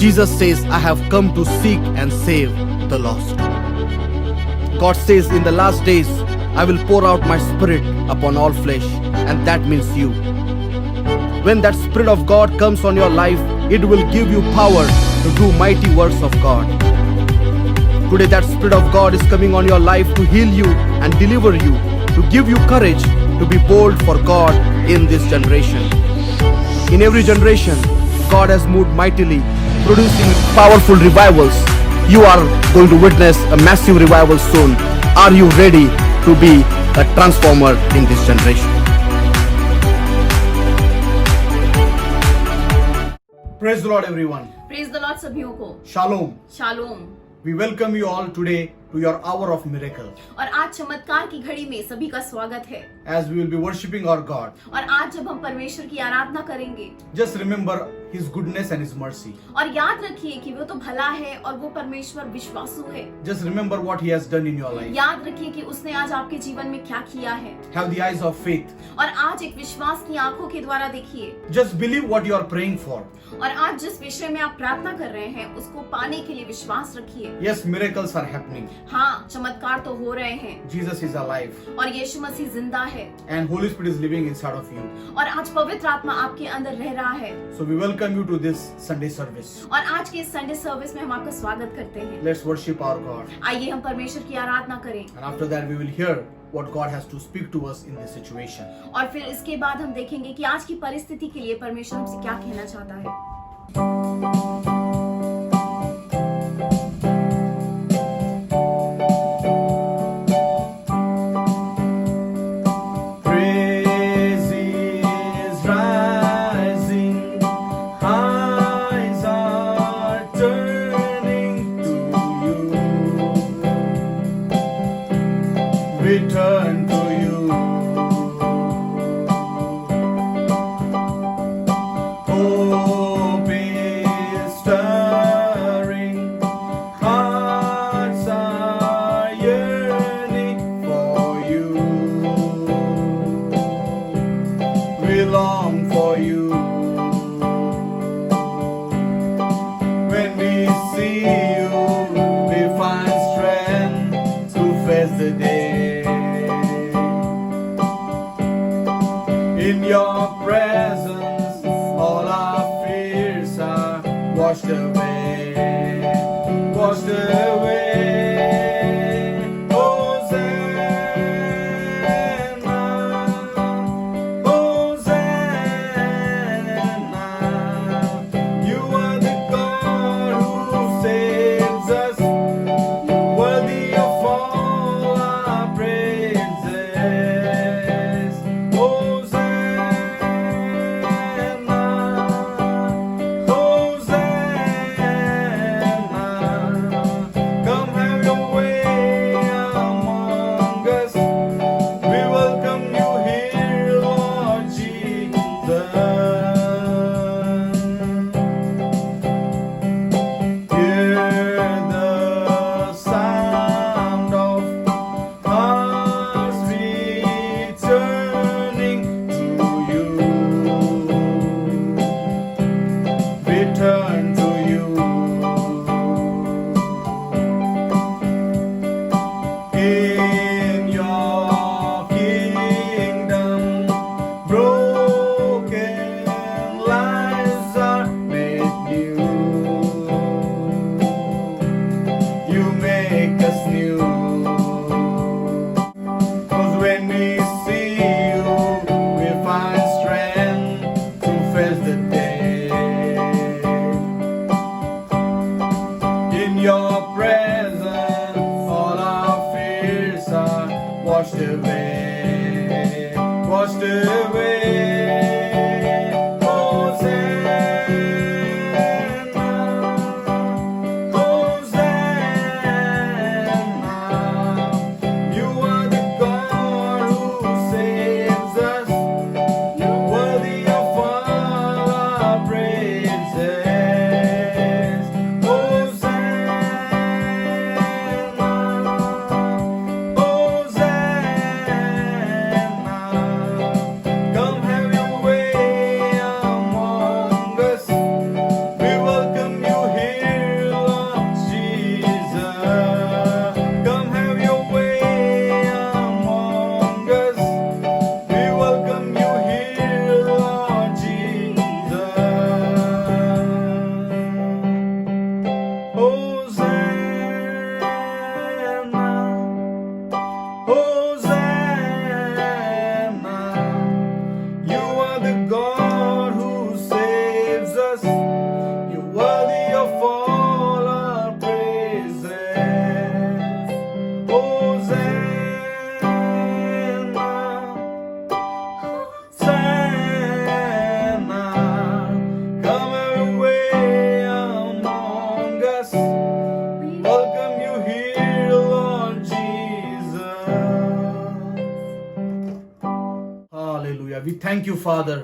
Jesus says, I have come to seek and save the lost. God says, in the last days, I will pour out my spirit upon all flesh, and that means you. When that spirit of God comes on your life, it will give you power to do mighty works of God. Today that spirit of God is coming on your life to heal you and deliver you, to give you courage to be bold for God in this generation. In every generation, God has moved mightily, producing powerful revivals. You are going to witness a massive revival soon. Are you ready to be a transformer in this generation? Praise the Lord, everyone. Praise the lord सभियों को Shalom. Shalom. We welcome you all today to your hour of miracle, और आज चमत्कार की घड़ी में सभी का स्वागत है। as we will be worshiping our God. और आज जब हम परमेश्वर की आराधना करेंगे, Just remember His goodness and His mercy. और याद रखिए कि वो तो भला है और वो परमेश्वर विश्वासु है। Just remember what He has done in your life. याद रखिए कि उसने आज आपके जीवन में क्या किया है। Have the eyes of faith. और आज एक विश्वास की आंखों के द्वारा देखिए। Just believe what you are praying for. और आज जिस विषय में आप प्रार्थना कर रहे हैं उसको पाने के लिए विश्वास रखिए। Yes, miracles are happening. हाँ, चमत्कार तो हो रहे हैं। Jesus is alive. और यीशु मसीह जिंदा है। And Holy Spirit is living inside of you. और आज पवित्र आत्मा आपके अंदर रह रहा है। So we welcome you to this Sunday service. और आज के इस संडे सर्विस में हम आपका स्वागत करते हैं। Let's worship our God. आइए हम परमेश्वर की आराधना करें। And after that we will hear what God has to speak to us in this situation. और फिर इसके बाद हम देखेंगे कि आज की परिस्थिति के लिए परमेश्वर हमसे क्या कहना चाहता है। Praise is rising, eyes are turning to you. Return to you. Hope is stirring, hearts are yearning for you. We long for you. When we see you, we find strength to face the day. In your presence, all our fears are washed away, washed away. Hosanna, Hosanna. You are the God who saves us, worthy of all our praises. Hosanna, Hosanna. Come have your way among us. We welcome you here, Lord Jesus. Hear the sound of hearts returning to you. Return to you. In your kingdom, broken lives are made new. You make us new. 'Cause when we see you, we find strength to face the day. In your presence, all our fears are washed away, washed away. Hosanna, Hosanna. You are the God who saves us, worthy of all our praises. Hosanna, Hosanna. thank you, Father.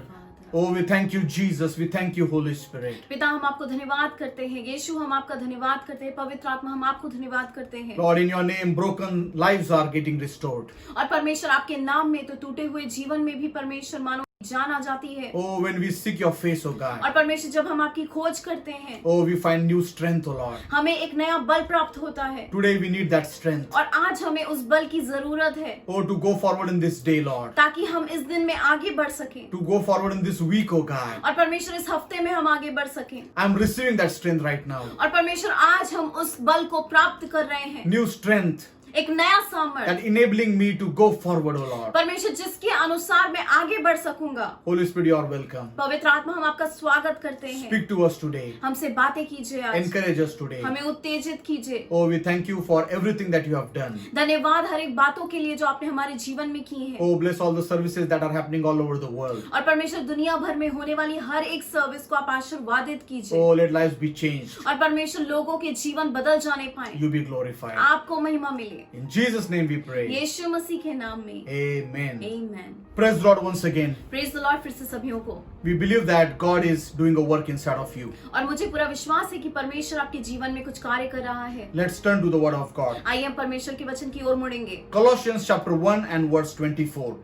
Oh, we thank you, Jesus. We thank you, Holy Spirit. पिता हम आपको धन्यवाद करते हैं, यीशु हम आपका धन्यवाद करते हैं, पवित्र आत्मा हम आपको धन्यवाद करते हैं। Lord, in your name, broken lives are getting restored. और परमेश्वर आपके नाम में तो टूटे हुए जीवन में भी परमेश्वर मानो जान आ जाती है। Oh, when we seek your face, oh God. और परमेश्वर जब हम आपकी खोज करते हैं, Oh, we find new strength, oh Lord. हमें एक नया बल प्राप्त होता है। Today we need that strength. और आज हमें उस बल की जरूरत है, Oh, to go forward in this day, Lord. ताकि हम इस दिन में आगे बढ़ सकें। To go forward in this week, oh God. और परमेश्वर इस हफ्ते में हम आगे बढ़ सकें। I'm receiving that strength right now. और परमेश्वर आज हम उस बल को प्राप्त कर रहे हैं, New strength एक नया सामर्थ्य, and enabling me to go forward, oh Lord. परमेश्वर जिसके अनुसार मैं आगे बढ़ सकूंगा। Holy Spirit, you are welcome. पवित्र आत्मा हम आपका स्वागत करते हैं। Speak to us today. हमसे बातें कीजिए आज, Encourage us today. हमें उत्तेजित कीजिए। Oh, we thank you for everything that you have done. धन्यवाद हर एक बातों के लिए जो आपने हमारे जीवन में की है। Oh, bless all the services that are happening all over the world. और परमेश्वर दुनिया भर में होने वाली हर एक सर्विस को आप आशीर्वादित कीजिए। Oh, let lives be changed. और परमेश्वर लोगों के जीवन बदल जाने पाए, You be glorified. आपको महिमा मिले। In Jesus' name we pray. यीशु मसीह के नाम में Amen. आमीन। Praise the Lord once again. Praise the Lord फिर से सभियों को। We believe that God is doing a work inside of you. और मुझे पूरा विश्वास है कि परमेश्वर आपके जीवन में कुछ कार्य कर रहा है। Let's turn to the word of God. आइए हम परमेश्वर के वचन की ओर मुड़ेंगे। Colossians chapter 1 and verse 24.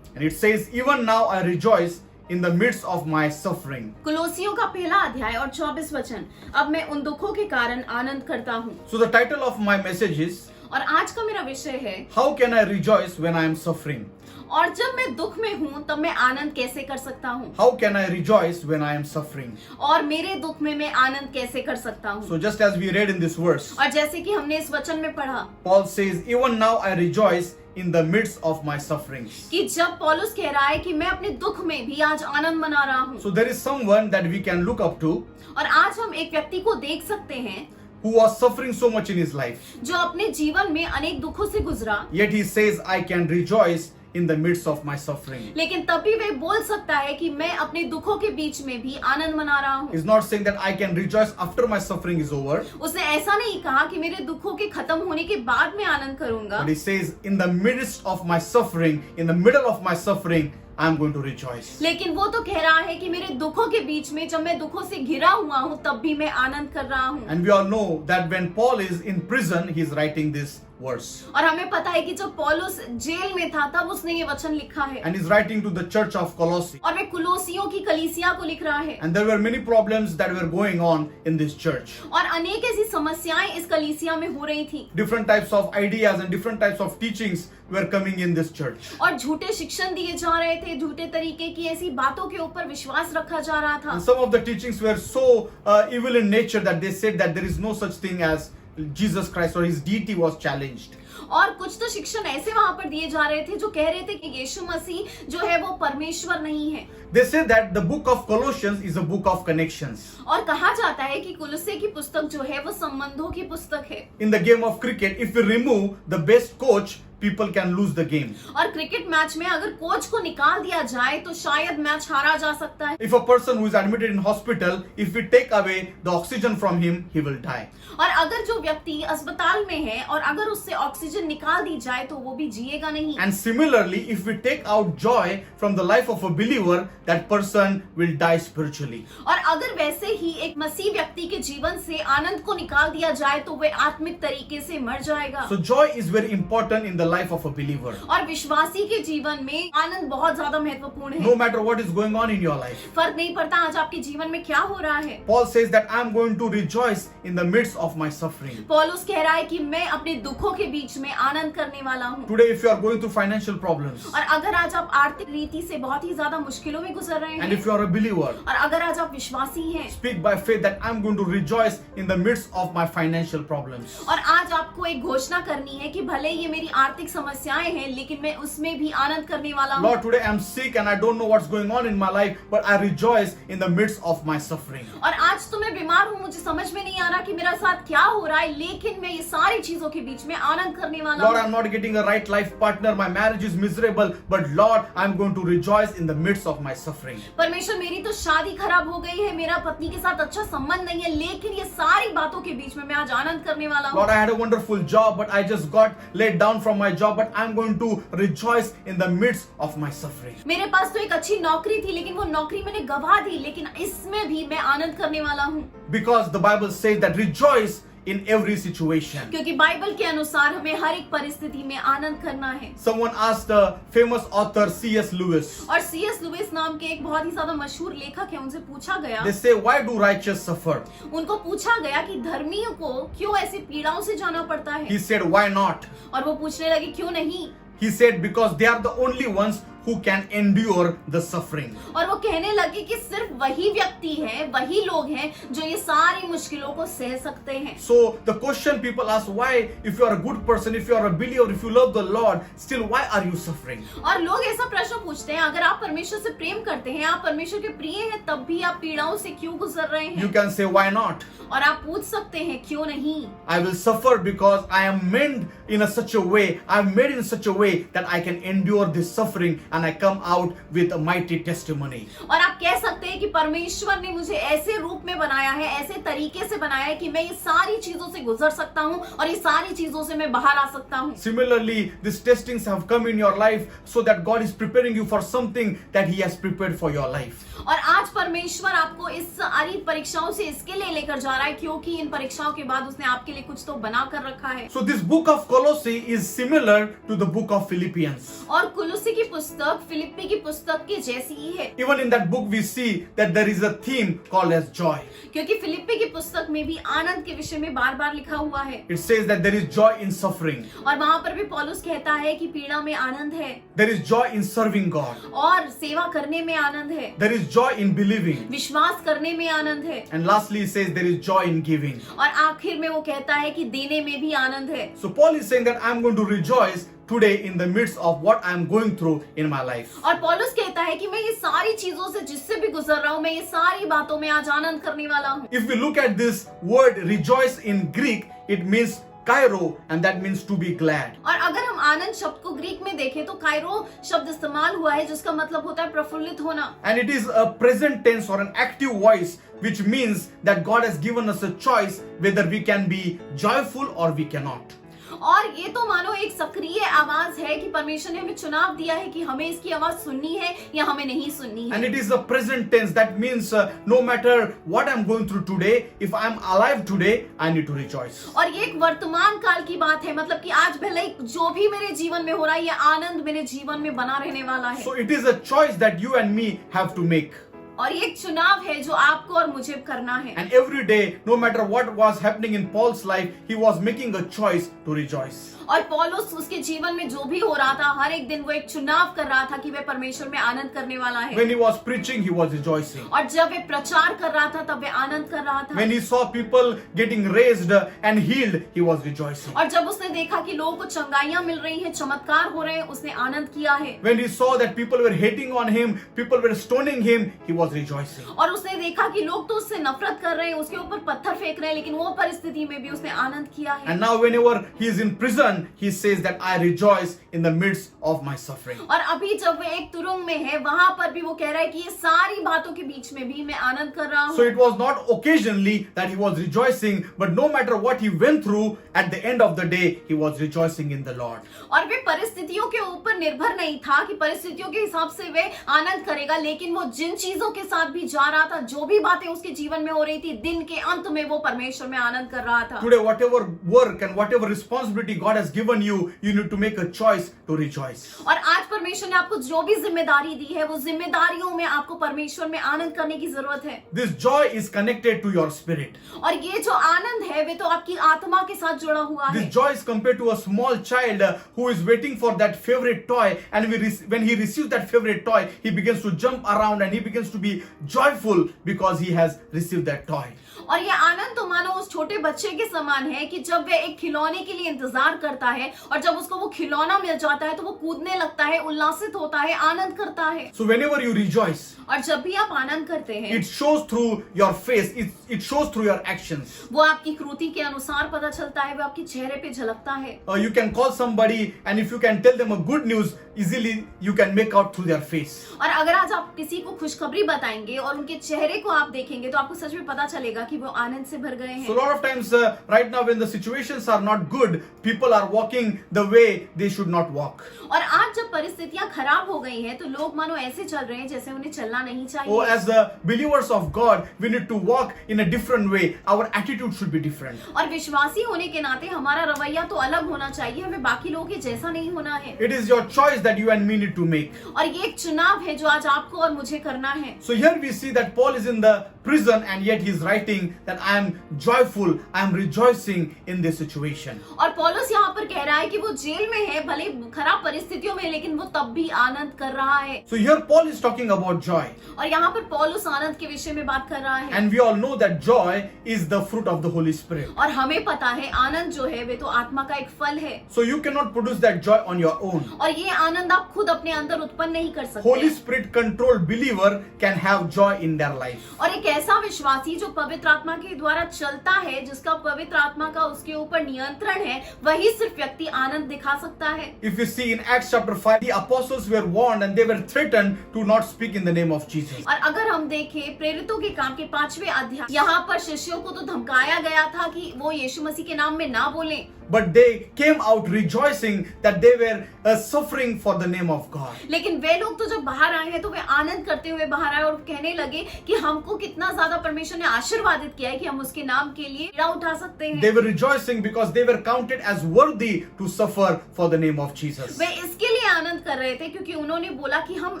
And it says, even now I rejoice in the midst of my suffering. कुलोसियों का पहला अध्याय और 24 वचन, अब मैं उन दुखों के कारण आनंद करता हूँ। So the title of my message is, और आज का मेरा विषय है, how can I rejoice when I am suffering? और जब मैं दुख में हूँ तब मैं आनंद कैसे कर सकता हूँ? How can I rejoice when I am suffering? और मेरे दुख में मैं आनंद कैसे कर सकता हूँ? So just as we read in this verse, और जैसे कि हमने इस वचन में पढ़ा Paul says, even now I rejoice in the midst of my sufferings. कि जब पौलुस कह रहा है कि मैं अपने दुख में भी आज आनंद मना रहा हूँ। So there is someone that we can look up to और आज हम एक व्यक्ति को देख सकते हैं who was suffering so much in his life. जो अपने जीवन में अनेक दुखों से गुजरा, Yet he says, I can rejoice in the midst of my suffering. लेकिन तभी वह बोल सकता है कि मैं अपने दुखों के बीच में भी आनंद मना रहा हूँ। He's not saying that I can rejoice after my suffering is over, उसने ऐसा नहीं कहा कि मेरे दुखों के खत्म होने के बाद मैं आनंद करूंगा, but he says, in the midst of my suffering, in the middle of my suffering, I'm going to rejoice. लेकिन वो तो कह रहा है कि मेरे दुखों के बीच में जब मैं दुखों से घिरा हुआ हूँ तब भी मैं आनंद कर रहा हूँ। And we all know that when Paul is in prison, he's writing this verse. और हमें पता है कि जब पौलुस जेल में था तब उसने ये वचन लिखा है, And he's writing to the church of Colossae. और वे कुलोसियों की कलीसिया को लिख रहा है। And there were many problems that were going on in this church. और अनेक ऐसी समस्याएं इस कलीसिया में हो रही थी, Different types of ideas and different types of teachings were coming in this church. और झूठे शिक्षण दिए जा रहे थे, झूठे तरीके की ऐसी बातों के ऊपर विश्वास रखा जा रहा था। And some of the teachings were so evil in nature that they said that there is no such thing as Jesus Christ or his deity was challenged. और कुछ तो शिक्षण ऐसे वहां पर दिए जा रहे थे जो कह रहे थे कि यीशु मसीह जो है वो परमेश्वर नहीं है। They say that the book of Colossians is a book of connections. और कहा जाता है कि कुलुस्से की पुस्तक जो है वो संबंधों की पुस्तक है। In the game of cricket, if we remove the best coach, people can lose the game. और क्रिकेट मैच में अगर कोच को निकाल दिया जाए तो शायद मैच हारा जा सकता है। If a person who is admitted in hospital, if we take away the oxygen from him, he will die. और अगर जो व्यक्ति अस्पताल में है और अगर उससे ऑक्सीजन निकाल दी जाए तो वो भी जिएगा नहीं। And similarly, if we take out joy from the life of a believer, that person will die spiritually. और अगर वैसे ही एक मसीह व्यक्ति के जीवन से आनंद को निकाल दिया जाए तो वे आत्मिक तरीके से मर जाएगा। So joy is very important in the life of a believer. और विश्वासी के जीवन में आनंद बहुत ज्यादा महत्वपूर्ण है। No matter what is going on in your life. फर्क नहीं पड़ता आज आपके जीवन में क्या हो रहा है। Paul says that I am going to rejoice in the midst of my suffering. पौलुस कह रहा है कि मैं अपने दुखों के बीच में आनंद करने वाला हूँ। Today, if you are going through financial problems, और अगर आज आप आर्थिक रीति से बहुत ही ज्यादा मुश्किलों में गुजर रहे and हैं, if you are a believer, और अगर आज आप विश्वासी हैं, speak by faith that I am going to rejoice in the midst of my financial problems. और आज आपको एक घोषणा करनी है कि भले ये मेरी आर्थिक समस्याएं हैं लेकिन मैं उसमें भी आनंद करने वाला हूँ। Lord, today I am sick and I don't know what's going on in my life, but I rejoice in the midst of my suffering. और आज तो मैं बीमार हूँ, मुझे समझ में नहीं आ रहा कि मेरा साथ क्या हो रहा है, लेकिन मैं ये सारी चीजों के बीच में आनंद करने वाला Lord, हूँ। I'm not getting a right life partner. My marriage is miserable, but Lord, I'm going to rejoice in the midst of my suffering. परमेश्वर मेरी तो शादी खराब हो गई है, मेरा पत्नी के साथ अच्छा संबंध नहीं है, लेकिन ये सारी बातों के बीच में मैं आज आनंद करने वाला हूँ। Lord, I had a wonderful job, but I just got laid down from my job, but I'm going to rejoice in the midst of my suffering. मेरे पास तो एक अच्छी नौकरी थी, लेकिन वो नौकरी मैंने गवा दी, लेकिन इसमें भी मैं आनंद करने वाला हूँ. Because the Bible says that rejoice in every situation. क्योंकि बाइबल के अनुसार हमें हर एक परिस्थिति में आनंद करना है. Someone asked the famous author C.S. Lewis. और C.S. लुइस नाम के एक बहुत ही ज्यादा मशहूर लेखक है, उनसे पूछा गया. They say, why do righteous suffer? उनको पूछा गया कि धर्मियों को क्यों ऐसी पीड़ाओं से जाना पड़ता है. He said, why not? और वो पूछने लगे क्यों नहीं. He said, because they are the only ones who can endure the suffering. और वो कहने लगे कि सिर्फ वही व्यक्ति है, वही लोग हैं जो ये सारी मुश्किलों को सह सकते हैं. So the question people ask, why, if you are a good person, if you are a believer, if you love the Lord, still why are you suffering? और लोग ऐसा प्रश्न पूछते हैं, अगर आप परमेश्वर से प्रेम करते हैं, आप परमेश्वर के प्रिय हैं, तब भी आप पीड़ाओं से क्यों गुजर रहे हैं. You can say, why not? और आप पूछ सकते हैं क्यों नहीं. I will suffer because I am made in such a way, I am made in such a way that I can endure this suffering and I come out with a mighty testimony. और आप कह सकते हैं कि परमेश्वर ने मुझे ऐसे रूप में बनाया है, ऐसे तरीके से बनाया है कि मैं ये सारी चीजों से गुजर सकता हूँ और ये सारी चीजों से मैं बाहर आ सकता हूँ. Similarly, these testings have come in your life so that God is preparing you for something that He has prepared for your life. और आज परमेश्वर आपको इस सारी परीक्षाओं से इसके लिए लेकर जा रहा है क्योंकि इन परीक्षाओं के बाद उसने आपके लिए कुछ तो बना कर रखा है. So this book of Colossae is similar to the book of Philippians. और कुलुस्सी की पुस्तक फिलिप्पी की पुस्तक के जैसी ही है. Even in that book we see that there is a theme called as joy. क्योंकि फिलिप्पी की पुस्तक में भी आनंद के विषय में बार बार लिखा हुआ है. It says that there is joy in suffering. और वहाँ पर भी पौलुस कहता है कि पीड़ा में आनंद है. There is joy in serving God. और सेवा करने में आनंद है. There is joy in believing. विश्वास करने में आनंद है. And lastly he says there is joy in giving. और आखिर में वो कहता है कि देने में भी आनंद है. So Paul is saying that I am going to rejoice today in the midst of what I am going through in my life. और पौलुस कहता है कि मैं ये सारी चीजों से जिससे भी गुजर रहा हूँ, मैं ये सारी बातों में आज आनंद करने वाला हूँ. If we look at this word rejoice in Greek, it means kairo and that means to be glad. और अगर हम आनंद शब्द को ग्रीक में देखें तो कायरो शब्द इस्तेमाल हुआ है जिसका मतलब होता है प्रफुल्लित होना. And it is a present tense or an active voice which means that God has given us a choice whether we can be joyful or we cannot. और ये तो मानो एक सक्रिय आवाज है कि परमेश्वर ने हमें चुनाव दिया है कि हमें इसकी आवाज सुननी है या हमें नहीं सुननी है. And it is a present tense that means no matter what I'm going through today, if I'm alive today, I need to rejoice. और ये एक वर्तमान काल की बात है, मतलब कि आज भले जो भी मेरे जीवन में हो रहा है, ये आनंद मेरे जीवन में बना रहने वाला है. So it is a choice that you and me have to make. और ये एक चुनाव है जो आपको और मुझे करना है. And every day, no matter what was happening in Paul's life, he was making a choice to rejoice. और पौलुस उसके जीवन में जो भी हो रहा था, हर एक दिन वो एक चुनाव कर रहा था कि वह परमेश्वर में आनंद करने वाला है. When he was preaching, he was rejoicing. और जब वे प्रचार कर रहा था तब वे आनंद कर रहा था. When he saw people getting raised and healed, he was rejoicing. और जब उसने देखा कि लोगों को चंगाइयां मिल रही हैं, चमत्कार हो रहे हैं, उसने आनंद किया है. When he saw that people were hating on him, people were stoning him, he was rejoicing. और उसने देखा कि लोग तो उससे नफरत कर रहे हैं, उसके ऊपर पत्थर फेंक रहे हैं, लेकिन वो परिस्थिति में भी उसने आनंद किया है. And now whenever he is in prison, he says that I rejoice in the midst of my suffering. और अभी जब वो एक तुरुंग में है, वहां पर भी वो कह रहा है कि ये सारी बातों के बीच में भी मैं आनंद कर रहा हूँ. So it was not occasionally that he was rejoicing, but no matter what he went through, at the end of the day, he was rejoicing in the Lord. और वे परिस्थितियों के ऊपर निर्भर नहीं था कि परिस्थितियों के हिसाब से वे आनंद करेगा, लेकिन वो जिन चीजों के साथ भी जा रहा था, जो भी बातें उसके जीवन में हो रही थी, दिन के अंत में वो परमेश्वर में आनंद कर रहा था. Today, whatever work and whatever responsibility God has given you, you need to make a choice to rejoice. और आज परमेश्वर ने आपको जो भी जिम्मेदारी दी है, वो जिम्मेदारियों में आपको परमेश्वर में आनंद करने की जरूरत है. This joy is connected to your spirit. और ये जो आनंद है वे तो आपकी आत्मा के साथ जुड़ा हुआ है. This joy is compared to a small child who is waiting for that favorite toy, and when he receives that favorite toy, he begins to jump around and he begins to be joyful because he has received that toy. और ये आनंद तो मानो उस छोटे बच्चे के समान है कि जब वह एक खिलौने के लिए इंतजार करता है और जब उसको वो खिलौना मिल जाता है तो वो कूदने लगता है, उल्लासित होता है, आनंद करता है. So whenever you rejoice, और जब भी आप आनंद करते हैं, it shows through your face, it shows through your actions. वो आपकी कृति के अनुसार पता चलता है, वो आपके चेहरे पे झलकता है. You can call somebody and if you can tell them a good news, easily you can make out through their face. और अगर आज आप किसी को खुशखबरी बताएंगे और उनके चेहरे को आप देखेंगे तो आपको सच में पता चलेगा कि वो आनंद से भर गए So a हैं। lot of times right now when the situations are not good, people are walking the way they should not walk. और आज जब परिस्थितियां खराब हो गई हैं तो लोग मानो ऐसे चल रहे हैं जैसे उन्हें चलना नहीं Oh, चाहिए। as the believers of God, we need to walk in a different way. Our attitude should be different. और विश्वासी होने के नाते हमारा रवैया तो अलग होना चाहिए, हमें बाकी लोगों के जैसा नहीं होना है। It is your choice that you and me need to make. और ये एक चुनाव है जो आज आपको और मुझे करना है। So here we see that Paul is in the prison and yet he is writing that I am joyful, I am rejoicing in this situation. और पौलुस यहाँ पर कह रहा है कि वो जेल में है, भले खराब परिस्थितियों में, लेकिन वो तब भी आनंद कर रहा है। So here Paul is talking about joy. और यहाँ पर पौलुस आनंद के विषय में बात कर रहा है। And we all know that joy is the fruit of the Holy Spirit. और हमें पता है आनंद जो है वे तो आत्मा का एक फल है। So you cannot produce that joy on your own. और ये आनंद आप खुद अपने अंदर उत्पन्न नहीं कर सकते। Holy Spirit controlled believer can have joy in their life. और एक ऐसा विश्वासी जो पवित्र आत्मा के द्वारा चलता है, जिसका पवित्र आत्मा का उसके ऊपर नियंत्रण है, वही सिर्फ व्यक्ति आनंद दिखा सकता है। If you see in Acts chapter 5, the apostles were warned and they were threatened to not speak in the name of Jesus. और अगर हम देखें प्रेरितों के काम के 5वें अध्याय, यहाँ पर शिष्यों को तो धमकाया गया था कि वो यीशु मसीह के नाम में ना बोलें, But they came out rejoicing that they were suffering for the name of God. लेकिन वे लोग तो जब बाहर आए हैं तो वे आनंद करते हुए बाहर आए और कहने लगे कि हमको कितना ज्यादा परमेश्वर ने आशीर्वादित किया है कि हम उसके नाम के लिए पीड़ा उठा सकते हैं। They were rejoicing because they were counted as worthy to suffer for the name of Jesus. वे इसके लिए आनंद कर रहे थे क्योंकि उन्होंने बोला कि हम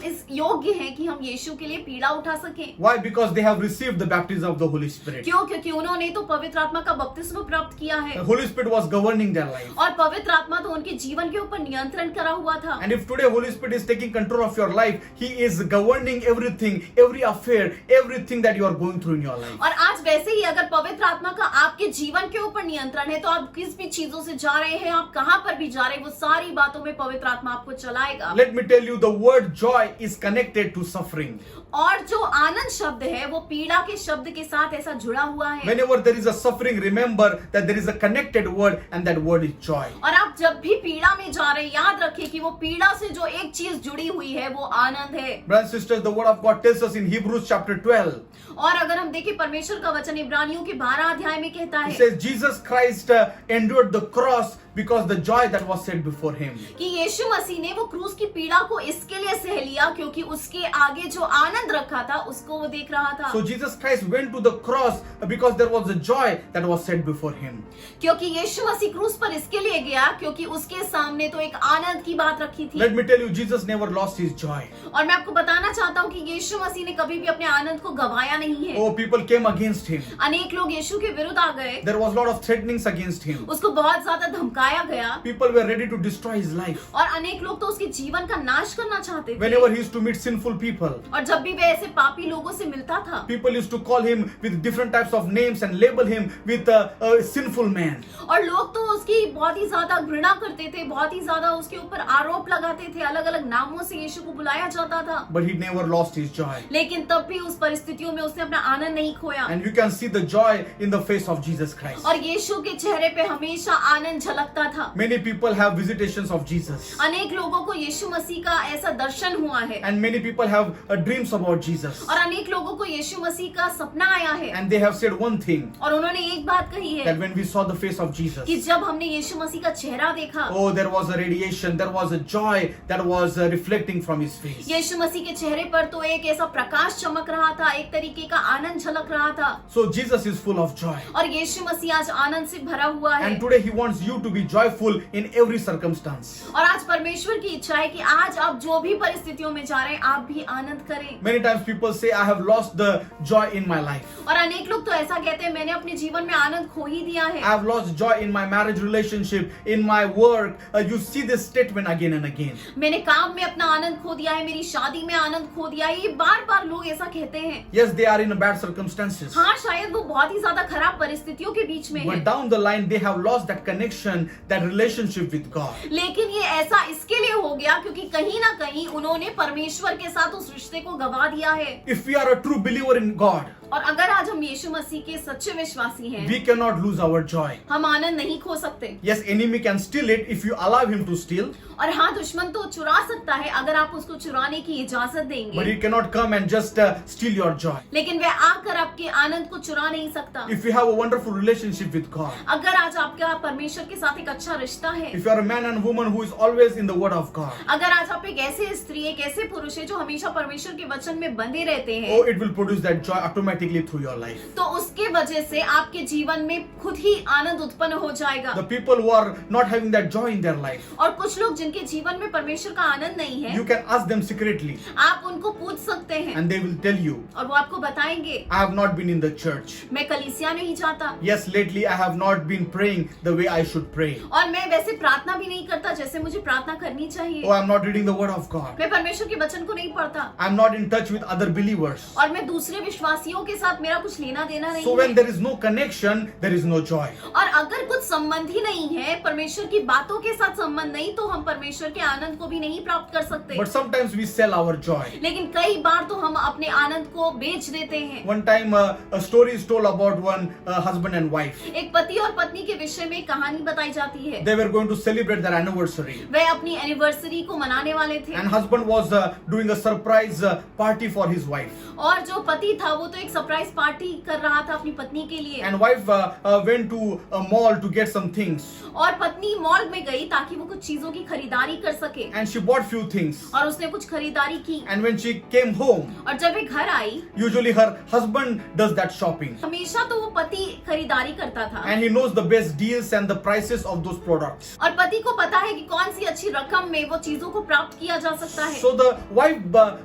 इस योग्य हैं कि हम यीशु के लिए पीड़ा उठा सकें। Why? Because they have received the baptism of the Holy Spirit. क्यों? क्योंकि उन्होंने तो पवित्र आत्मा का बपतिस्मा प्राप्त किया है The Holy Spirit was governing their life. और पवित्र आत्मा तो उनके जीवन के ऊपर नियंत्रण करा हुआ था। And if today Holy Spirit is taking control of your life, He is governing everything, every affair, everything that you are going through in your life. और आज वैसे ही अगर पवित्र आत्मा का आपके जीवन के ऊपर नियंत्रण है तो आप किस भी चीजों से जा रहे हैं, आप कहां पर भी जा रहे हैं, वो सारी बातों में पवित्र आत्मा आपको चलाएगा। Let me tell you, the word joy is connected to suffering. और जो आनंद शब्द है वो पीड़ा के शब्द के साथ ऐसा जुड़ा हुआ है। Whenever there is a suffering, remember that there is a connected word and that word is joy. और आप जब भी पीड़ा में जा रहे हैं, याद रखिए कि वो पीड़ा से जो एक चीज जुड़ी हुई है वो आनंद है। Brothers and sisters, the word of God tells us in Hebrews chapter 12. और अगर हम देखें परमेश्वर का वचन इब्रानियों के 12 अध्याय में कहता It है says Jesus Christ endured the cross because the joy that was set before him. कि यीशु मसीह ने वो क्रूस की पीड़ा को इसके लिए सह लिया क्योंकि उसके आगे जो आनंद रखा था उसको वो देख रहा था। So Jesus Christ went to the cross because there was a joy that was set before him. क्योंकि यीशु मसीह क्रूस पर इसके लिए गया क्योंकि उसके सामने तो एक आनंद की बात रखी थी। Let me tell you, Jesus never lost his joy. और मैं आपको बताना चाहता हूँ कि यीशु मसीह ने कभी भी अपने आनंद को गवाया नहीं है। Oh, people came against him. अनेक लोग यीशु के विरुद्ध आ गए, There was a lot of threatenings against him. उसको बहुत ज्यादा धमकाया गया People were ready to destroy his life. और अनेक लोग तो उसके जीवन का नाश करना चाहते थे। Whenever he used to meet sinful people, और जब भी वे ऐसे पापी लोगों से मिलता था, people used to call him with different types of names and label him with a sinful man. और लोग तो उसकी बहुत ही ज्यादा घृणा करते थे, बहुत ही ज्यादा उसके ऊपर आरोप लगाते थे, अलग अलग नामों से यीशु को बुलाया जाता था। But he never lost his joy. लेकिन तब भी उस परिस्थितियों में उसने अपना आनंद नहीं खोया। And you can see the joy in the face of Jesus Christ. और यीशु के चेहरे पे हमेशा आनंद झलकता था। Many people have visitations of Jesus. अनेक लोगों को यीशु मसीह का ऐसा दर्शन हुआ है And many people have dreams about Jesus. और अनेक लोगों को यीशु मसीह का सपना आया है And they have said one thing, और उन्होंने एक बात कही है that when we saw the face of Jesus, कि जब हमने यीशु मसीह का चेहरा देखा, oh, there was a radiation, there was a joy that was reflecting from his face. यीशु मसीह के चेहरे पर तो एक ऐसा प्रकाश चमक रहा था, एक तरीके का आनंद झलक रहा था। So Jesus is full of joy. और यीशु मसीह आज आनंद से भरा हुआ है। And today he wants you to be joyful in every circumstance. और आज परमेश्वर की इच्छा है कि आज आप जो भी परिस्थितियों में जा रहे हैं आप भी आनंद करें। Many times people say, I have lost the joy in my life. और अनेक लोग तो ऐसा कहते हैं मैंने अपने जीवन में आनंद खो ही दिया है। I have lost joy in my marriage relationship, in my work. You see this statement again and again. मैंने काम में अपना आनंद खो दिया है, मेरी शादी में आनंद खो दिया है, ये बार बार लोग ऐसा कहते हैं। Yes, they are in bad circumstances. हाँ, शायद वो बहुत ही ज्यादा खराब परिस्थितियों के बीच में है, But down the line, they have lost that connection, that relationship with God. लेकिन ये ऐसा इसके लिए हो गया क्योंकि कहीं ना कहीं उन्होंने परमेश्वर के साथ उस रिश्ते को गवा दिया है। If we are a true believer in God, और अगर आज हम यीशु मसीह के सच्चे विश्वासी हैं, we cannot lose our joy. हम आनंद नहीं खो सकते। Yes, enemy can steal it if you allow him to steal, और हाँ, दुश्मन तो चुरा सकता है अगर आप उसको चुराने की इजाजत but देंगे, he cannot come and just steal your joy. लेकिन वह आकर आपके आनंद को चुरा नहीं सकता। If you have a wonderful relationship with God, अगर आज आपका परमेश्वर के साथ एक अच्छा रिश्ता है, if you are a man and woman who is always in the word of God, अगर आज आप एक ऐसे स्त्री, एक ऐसे पुरुष है जो हमेशा परमेश्वर के वचन में बंधे रहते हैं, oh, it will produce that joy automatically through your life. तो उसके वजह से आपके जीवन में खुद ही आनंद उत्पन्न हो जाएगा। The people who are not having that joy in their life, और कुछ लोग जिनके जीवन में परमेश्वर का आनंद नहीं है, you can ask them secretly आप उनको पूछ सकते हैं and they will tell you, और वो आपको बताएंगे, I have not been in the church. मैं कलीसिया नहीं जाता, Yes, lately I have not been praying the way I should pray. और मैं वैसे प्रार्थना भी नहीं करता जैसे मुझे प्रार्थना करनी चाहिए, Oh, I am not reading the word of God. मैं परमेश्वर के वचन को नहीं पढ़ता, I am not in touch with other believers. और मैं दूसरे विश्वासियों के साथ मेरा कुछ लेना देना नहीं So when है। there is no connection, there is no joy. और अगर कुछ संबंध ही नहीं है, परमेश्वर की बातों के साथ संबंध नहीं, तो हम परमेश्वर के आनंद को भी नहीं प्राप्त कर सकते। But sometimes we sell our joy. लेकिन कई बार तो हम अपने आनंद को बेच देते हैं। One time a story is told about one husband and wife. एक पति और पत्नी के विषय में एक कहानी बताई जाती है। They were going to celebrate their anniversary. वे अपनी एनिवर्सरी को मनाने वाले थे, And husband was doing a surprise party for his wife. और जो पति था वो तो एक सरप्राइज पार्टी कर रहा था अपनी पत्नी के लिए, And wife went to a mall to get some things. और पत्नी मॉल में गई ताकि वो कुछ चीजों की खरीदारी कर सके, And she bought few things. और उसने कुछ खरीदारी की। And when she came home, और जब वे घर आई, usually her husband does that shopping. हमेशा तो वो पति खरीदारी करता था, And he knows the best deals and the prices of those products. और पति को पता है कि कौन सी अच्छी रकम में वो चीजों को प्राप्त किया जा सकता है। So the wife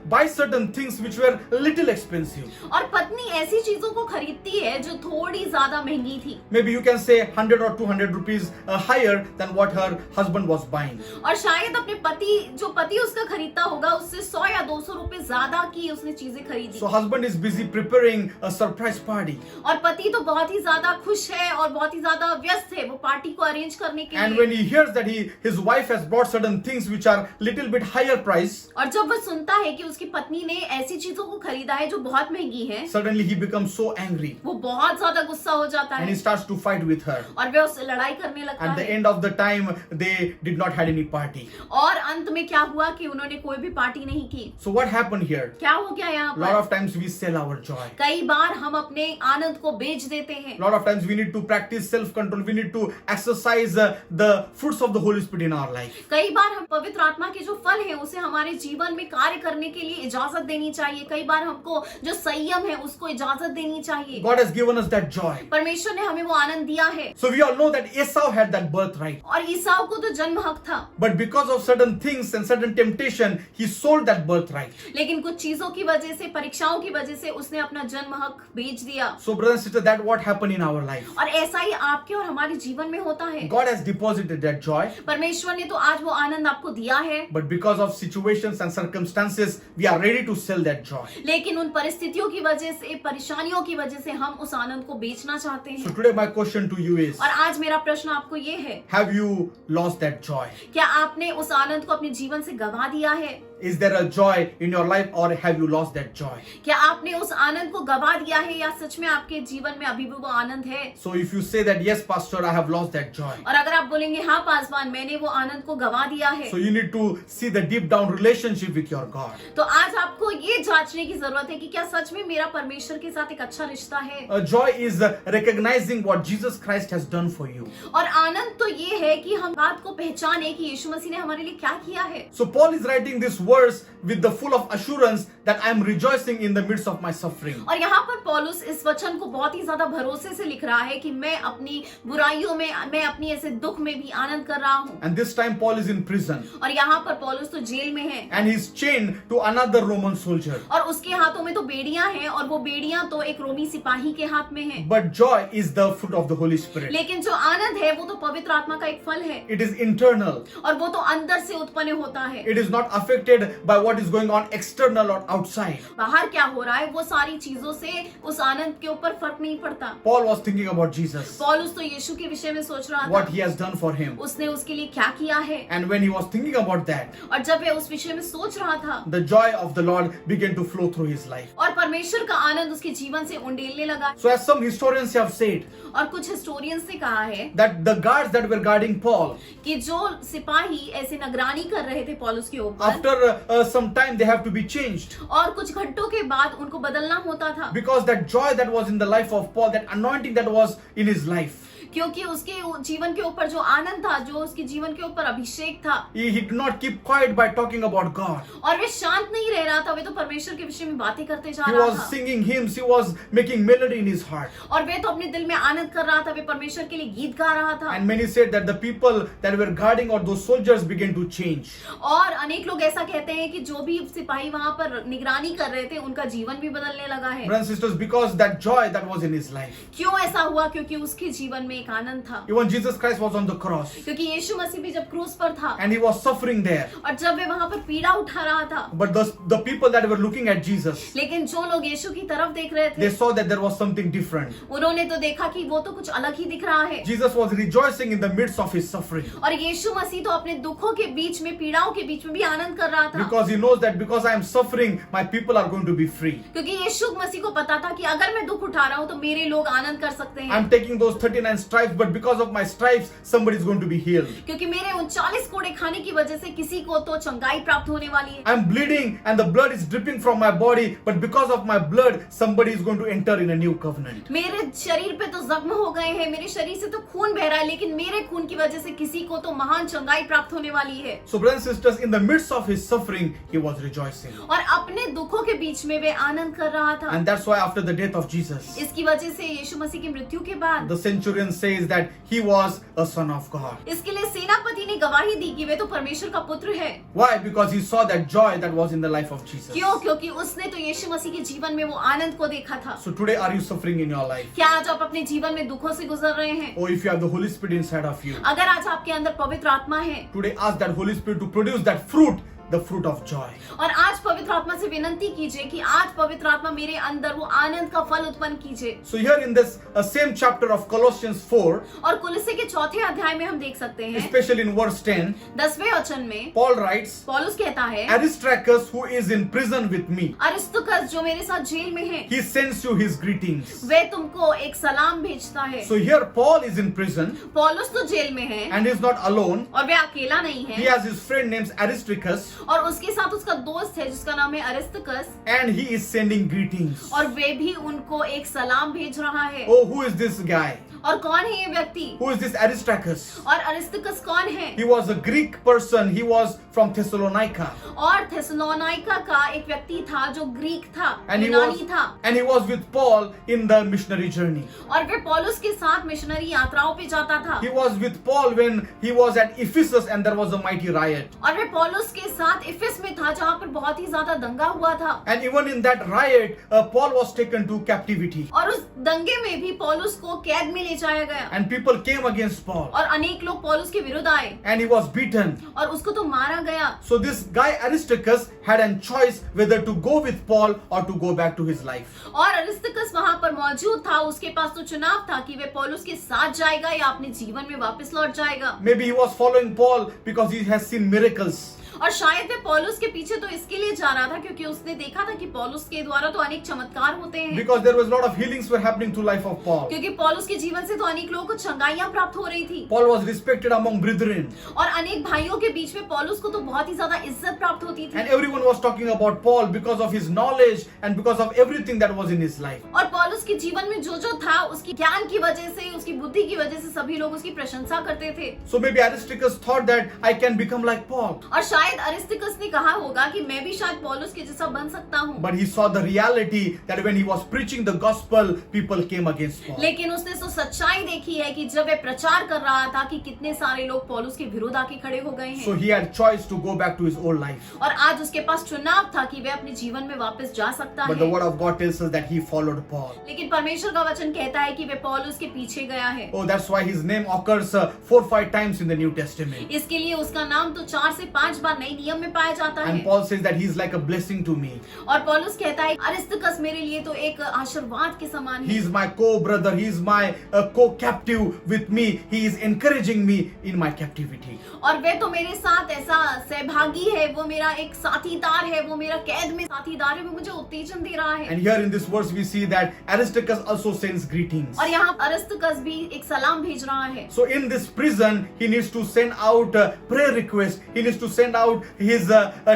buys certain things which were little expensive. और पत्नी ऐसी चीजों को खरीदती है जो थोड़ी ज्यादा महंगी थी, Maybe you can say 100 or 200 rupees higher than what her husband was buying. और शायद अपने पति उसका खरीदता होगा उससे 100 या 200 रुपए ज्यादा की उसने चीजें खरीदी। So husband is busy preparing a surprise party. और पति तो बहुत ही ज्यादा खुश है और बहुत ही ज्यादा व्यस्त है वो पार्टी को अरेंज करने के And लिए। when he hears that his wife has bought certain things which are little bit higher price, और जब वो सुनता है कि उसकी पत्नी ने ऐसी चीजों को खरीदा है जो बहुत महंगी है, suddenly he becomes so angry वो बहुत ज्यादा गुस्सा हो जाता and है he starts to fight with her. और वे उससे लड़ाई करने लगता At the है। end of the time, they did not had any party. और अंत में क्या हुआ कि उन्होंने कोई भी पार्टी नहीं की। So what happened here? क्या हो गया यहाँ Lot पर? of times we sell our joy. कई बार हम अपने आनंद को बेच देते हैं। Lot of times we need to practice self-control. We need to exercise the fruits of the Holy Spirit in our life. कई बार हम पवित्र आत्मा के जो फल है उसे हमारे जीवन में कार्य करने के लिए इजाजत देनी चाहिए। कई बार हमको जो संयम है उसको इजाजत देनी चाहिए। God has given us that joy. परमेश्वर ने हमें वो आनंद दिया है। So we all know that Esau had that birthright. और ईसाऊ को तो जन्म हक था, But because of certain things and certain temptation, he sold that birthright. लेकिन कुछ चीजों की वजह से, परीक्षाओं की वजह से उसने अपना जन्म हक बेच दिया। So brothers and sisters, that what happened in our life. और ऐसा ही आपके और हमारे जीवन में होता है। God has deposited that joy, परमेश्वर ने तो आज वो आनंद आपको दिया है, but because of situations and circumstances, we are ready to sell that joy. लेकिन उन परिस्थितियों की वजह से, परेशानियों की वजह से हम उस आनंद को बेचना चाहते So हैं। today my question to you is, और आज मेरा प्रश्न आपको ये है, have you lost that joy? क्या आपने उस आनंद को अपने जीवन से गवा दिया है? Is there a joy in your life or have you lost that joy? क्या आपने उस आनंद को गवा दिया है या सच में आपके जीवन में अभी भी वो आनंद है? So if you say that, yes, pastor, I have lost that joy. और अगर आप बोलेंगे हाँ पासवान, मैंने वो आनंद को गवा दिया है, So you need to see the deep down relationship with your God. तो आज आपको ये जांचने की जरूरत है कि क्या सच में मेरा परमेश्वर के साथ एक अच्छा रिश्ता है। Joy is recognizing what Jesus Christ has done for you. और आनंद तो ये है कि हम बात को पहचाने कि यीशु मसीह ने हमारे लिए क्या किया है। So Paul is writing this verse with the full of assurance that I am rejoicing in the midst of my suffering. और यहाँ पर पौलुस इस वचन को बहुत ही ज्यादा भरोसे से लिख रहा है कि मैं अपनी बुराइयों में, मैं अपनी ऐसे दुख में भी आनंद कर रहा हूँ। And this time Paul is in prison और यहाँ पर पौलुस तो जेल में है and he's chained to another Roman soldier. और उसके हाथों में तो बेड़ियां हैं और वो बेड़ियां तो एक रोमी सिपाही के हाथ में हैं। But joy is the fruit of the Holy Spirit. लेकिन जो आनंद है वो तो पवित्र आत्मा का एक फल है It is internal. और वो तो अंदर से उत्पन्न होता है। It is not affected by what is going on external or outside. बाहर क्या हो रहा है वो सारी चीजों से उस आनंद के ऊपर फर्क नहीं पड़ता। Paul was thinking about Jesus, पौलुस तो यीशु के विषय में सोच रहा what था, he has done for him. उसने उसके लिए क्या किया है। And when he was thinking about that, और जब वह उस विषय में सोच रहा था, the joy of the Lord began to flow through his life. और परमेश्वर का आनंद उसके जीवन से उंडेलने लगा। So as some historians have said, और कुछ हिस्टोरियंस ने कहा है that the guards that were guarding Paul, कि जो सिपाही ऐसे निगरानी कर रहे थे पौलुस के ऊपर, after some time they have to be changed. और कुछ घंटों के बाद उनको बदलना होता था, Because that joy that was in the life of Paul, that anointing that was in his life, क्योंकि उसके जीवन के ऊपर जो आनंद था, जो उसके जीवन के ऊपर अभिषेक था, he did not keep quiet by talking about God. और वे शांत नहीं रह रहा था, वे तो परमेश्वर के विषय में बातें करते जा He रहा was था, singing hymns, he was making melody in his heart. और वे तो अपने दिल में आनंद कर रहा था, वे परमेश्वर के लिए गीत गा रहा था। And many said that the people that were guarding or those soldiers began to change. और अनेक लोग ऐसा कहते हैं कि जो भी सिपाही वहां पर निगरानी कर रहे थे उनका जीवन भी बदलने लगा है। Brothers and sisters, because that joy that was in his life. क्यों ऐसा हुआ? क्योंकि उसके जीवन में एक आनंद था, Even Jesus Christ was on the cross क्योंकि यीशु मसीह भी जब क्रूस पर था and he was suffering there. और जब वे वहां पर पीड़ा उठा रहा था, But the people that were looking at Jesus, लेकिन जो लोग यीशु की तरफ देख रहे they थे saw that there was something different. उन्होंने तो देखा कि वो तो कुछ अलग ही दिख रहा है। Jesus was rejoicing in the midst of his suffering और यीशु मसीह तो अपने दुखों के बीच में, पीड़ाओं के बीच में भी आनंद कर रहा था, because he knows that because I am suffering, my people are going to be free. क्योंकि यीशु मसीह को पता था कि अगर मैं दुख उठा रहा हूँ तो मेरे लोग आनंद कर सकते हैं, I'm taking those 39 stripes, but because of my stripes, somebody is going to be healed. क्योंकि मेरे 39 कोड़े खाने की वजह से किसी को तो चंगाई प्राप्त होने वाली है। I'm bleeding and the blood is dripping from my body, but because of my blood, somebody is going to enter in a new covenant. मेरे शरीर पे तो जख्म हो गए हैं, मेरे शरीर से तो खून बह रहा है, लेकिन मेरे खून की वजह से किसी को तो महान चंगाई प्राप्त होने वाली है। So brothers and sisters, in the midst of his suffering, he was rejoicing. और अपने दुखों के बीच में वे आनंद कर रहा था। And that's why after the death of Jesus, इसकी वजह से यीशु मसीह की मृत्यु के बाद the centurion says that he was a son of God. इसके लिए सेनापति ने गवाही दी कि वे तो परमेश्वर का पुत्र है। Why? Because he saw that joy that was in the life of Jesus. क्यों? क्योंकि उसने तो यीशु मसीह के जीवन में वो आनंद को देखा था। So today, are you suffering in your life? क्या आज आप अपने जीवन में दुखों से गुजर रहे हैं? Or if you have the Holy Spirit inside of you, अगर आज आपके अंदर पवित्र आत्मा है, today ask that Holy Spirit to produce that fruit, the fruit of joy. और आज पवित्र आत्मा से विनंती कीजिए कि आज पवित्र आत्मा मेरे अंदर वो आनंद का फल उत्पन्न कीजिए। So here in this same chapter of Colossians 4, और कुलस्से के चौथे अध्याय में हम देख सकते हैं especially in verse 10, 10वें वचन में Paul writes, पौलुस कहता है, Aristarchus, who is in prison with me, अरिस्तुकस जो मेरे साथ जेल में है, he sends you his greetings. वे तुमको एक सलाम भेजता है। So here Paul is in prison पौलुस तो जेल में है and is not alone. और वे अकेला नहीं He है, has his friend named Aristarchus और उसके साथ उसका दोस्त है जिसका नाम है अरिस्तुकस, and he is sending greetings. और वे भी उनको एक सलाम भेज रहा है। Oh, who is this guy? और कौन है ये व्यक्ति? Who is this Aristarchus? और अरिस्तुकस कौन है? He was a Greek person. He was from Thessalonica. और थेसलोनिका का एक व्यक्ति था जो ग्रीक था, And यूनानी था, he was with Paul in the missionary journey. और वे पौलुस के साथ मिशनरी यात्राओं पे जाता था। He was with Paul when he was at Ephesus and there was a mighty riot. और वे पौलुस के साथ इफिस में था जहाँ पर बहुत ही ज्यादा दंगा हुआ था, And even in that riot, Paul was taken to captivity. और उस दंगे में भी पौलुस को कैद में ले जाया गया, And people came against Paul. और अनेक लोग पौलुस के विरुद्ध आए, And he was beaten. और उसको तो मारा गया। So this guy Aristarchus had a choice whether to go with Paul or to go back to his life. और अरिस्तुकस वहां पर मौजूद था, उसके पास तो चुनाव था कि वे पौलुस के साथ जाएगा या अपने जीवन में वापस लौट जाएगा। Maybe he was following Paul because he has seen miracles. और शायद वे पौलुस के पीछे तो इसके लिए जा रहा था क्योंकि उसने देखा था कि पौलुस के द्वारा तो अनेक चमत्कार होते हैं, Because there was a lot of healings were happening to life of Paul. क्योंकि पौलुस के जीवन से तो अनेक लोगों को चंगाइयां प्राप्त हो रही थी, Paul was respected among brethren. और अनेक भाइयों के बीच में पौलुस को तो बहुत ही ज्यादा इज्जत प्राप्त होती थी, And everyone was talking about Paul because of his knowledge and because of everything that was in his life. और पौलुस के जीवन में जो था उसकी ज्ञान की वजह से, उसकी बुद्धि की वजह से सभी लोग उसकी प्रशंसा करते थे। So maybe Aristarchus thought that I can become like Paul. और शायद अरिस्तुकस ने कहा होगा कि मैं भी शायद पौलुस के जैसा बन सकता हूँ, But he saw the reality that when he was preaching the gospel, people came against Paul. लेकिन उसने तो सच्चाई देखी है कि जब वे प्रचार कर रहा था कि कितने सारे लोग पौलुस के विरुद्ध आके खड़े हो गए So हैं, he had choice to go back to his old life. और आज उसके पास चुनाव था कि वे अपने जीवन में वापस जा सकता But the है। word of God tells us that he followed Paul. लेकिन परमेश्वर का वचन कहता है कि वे पौलुस के पीछे गया है। Oh, that's why his name occurs 4-5 times in the New Testament. इसके लिए उसका नाम तो 4 से 5 बार नए नियम में पाया जाता And है। Paul says that he's like a blessing to me. और पौलुस कहता है अरिस्तर्खस मेरे लिए तो एक आशीर्वाद के समान है। He is my co-brother. He is my co-captive with me. He is encouraging me in my captivity. और वे तो मेरे साथ ऐसा सहभागी है, वो मेरा एक साथीदार है, वो मेरा कैद में साथीदार है, वो मुझे उत्तेजन दे रहा है। And here in this verse we see that Aristarchus also sends greetings. और यहाँ अरिस्तर्खस भी एक सलाम भेज रहा है। So in this prison, he needs to send out prayer requests. He needs to send out his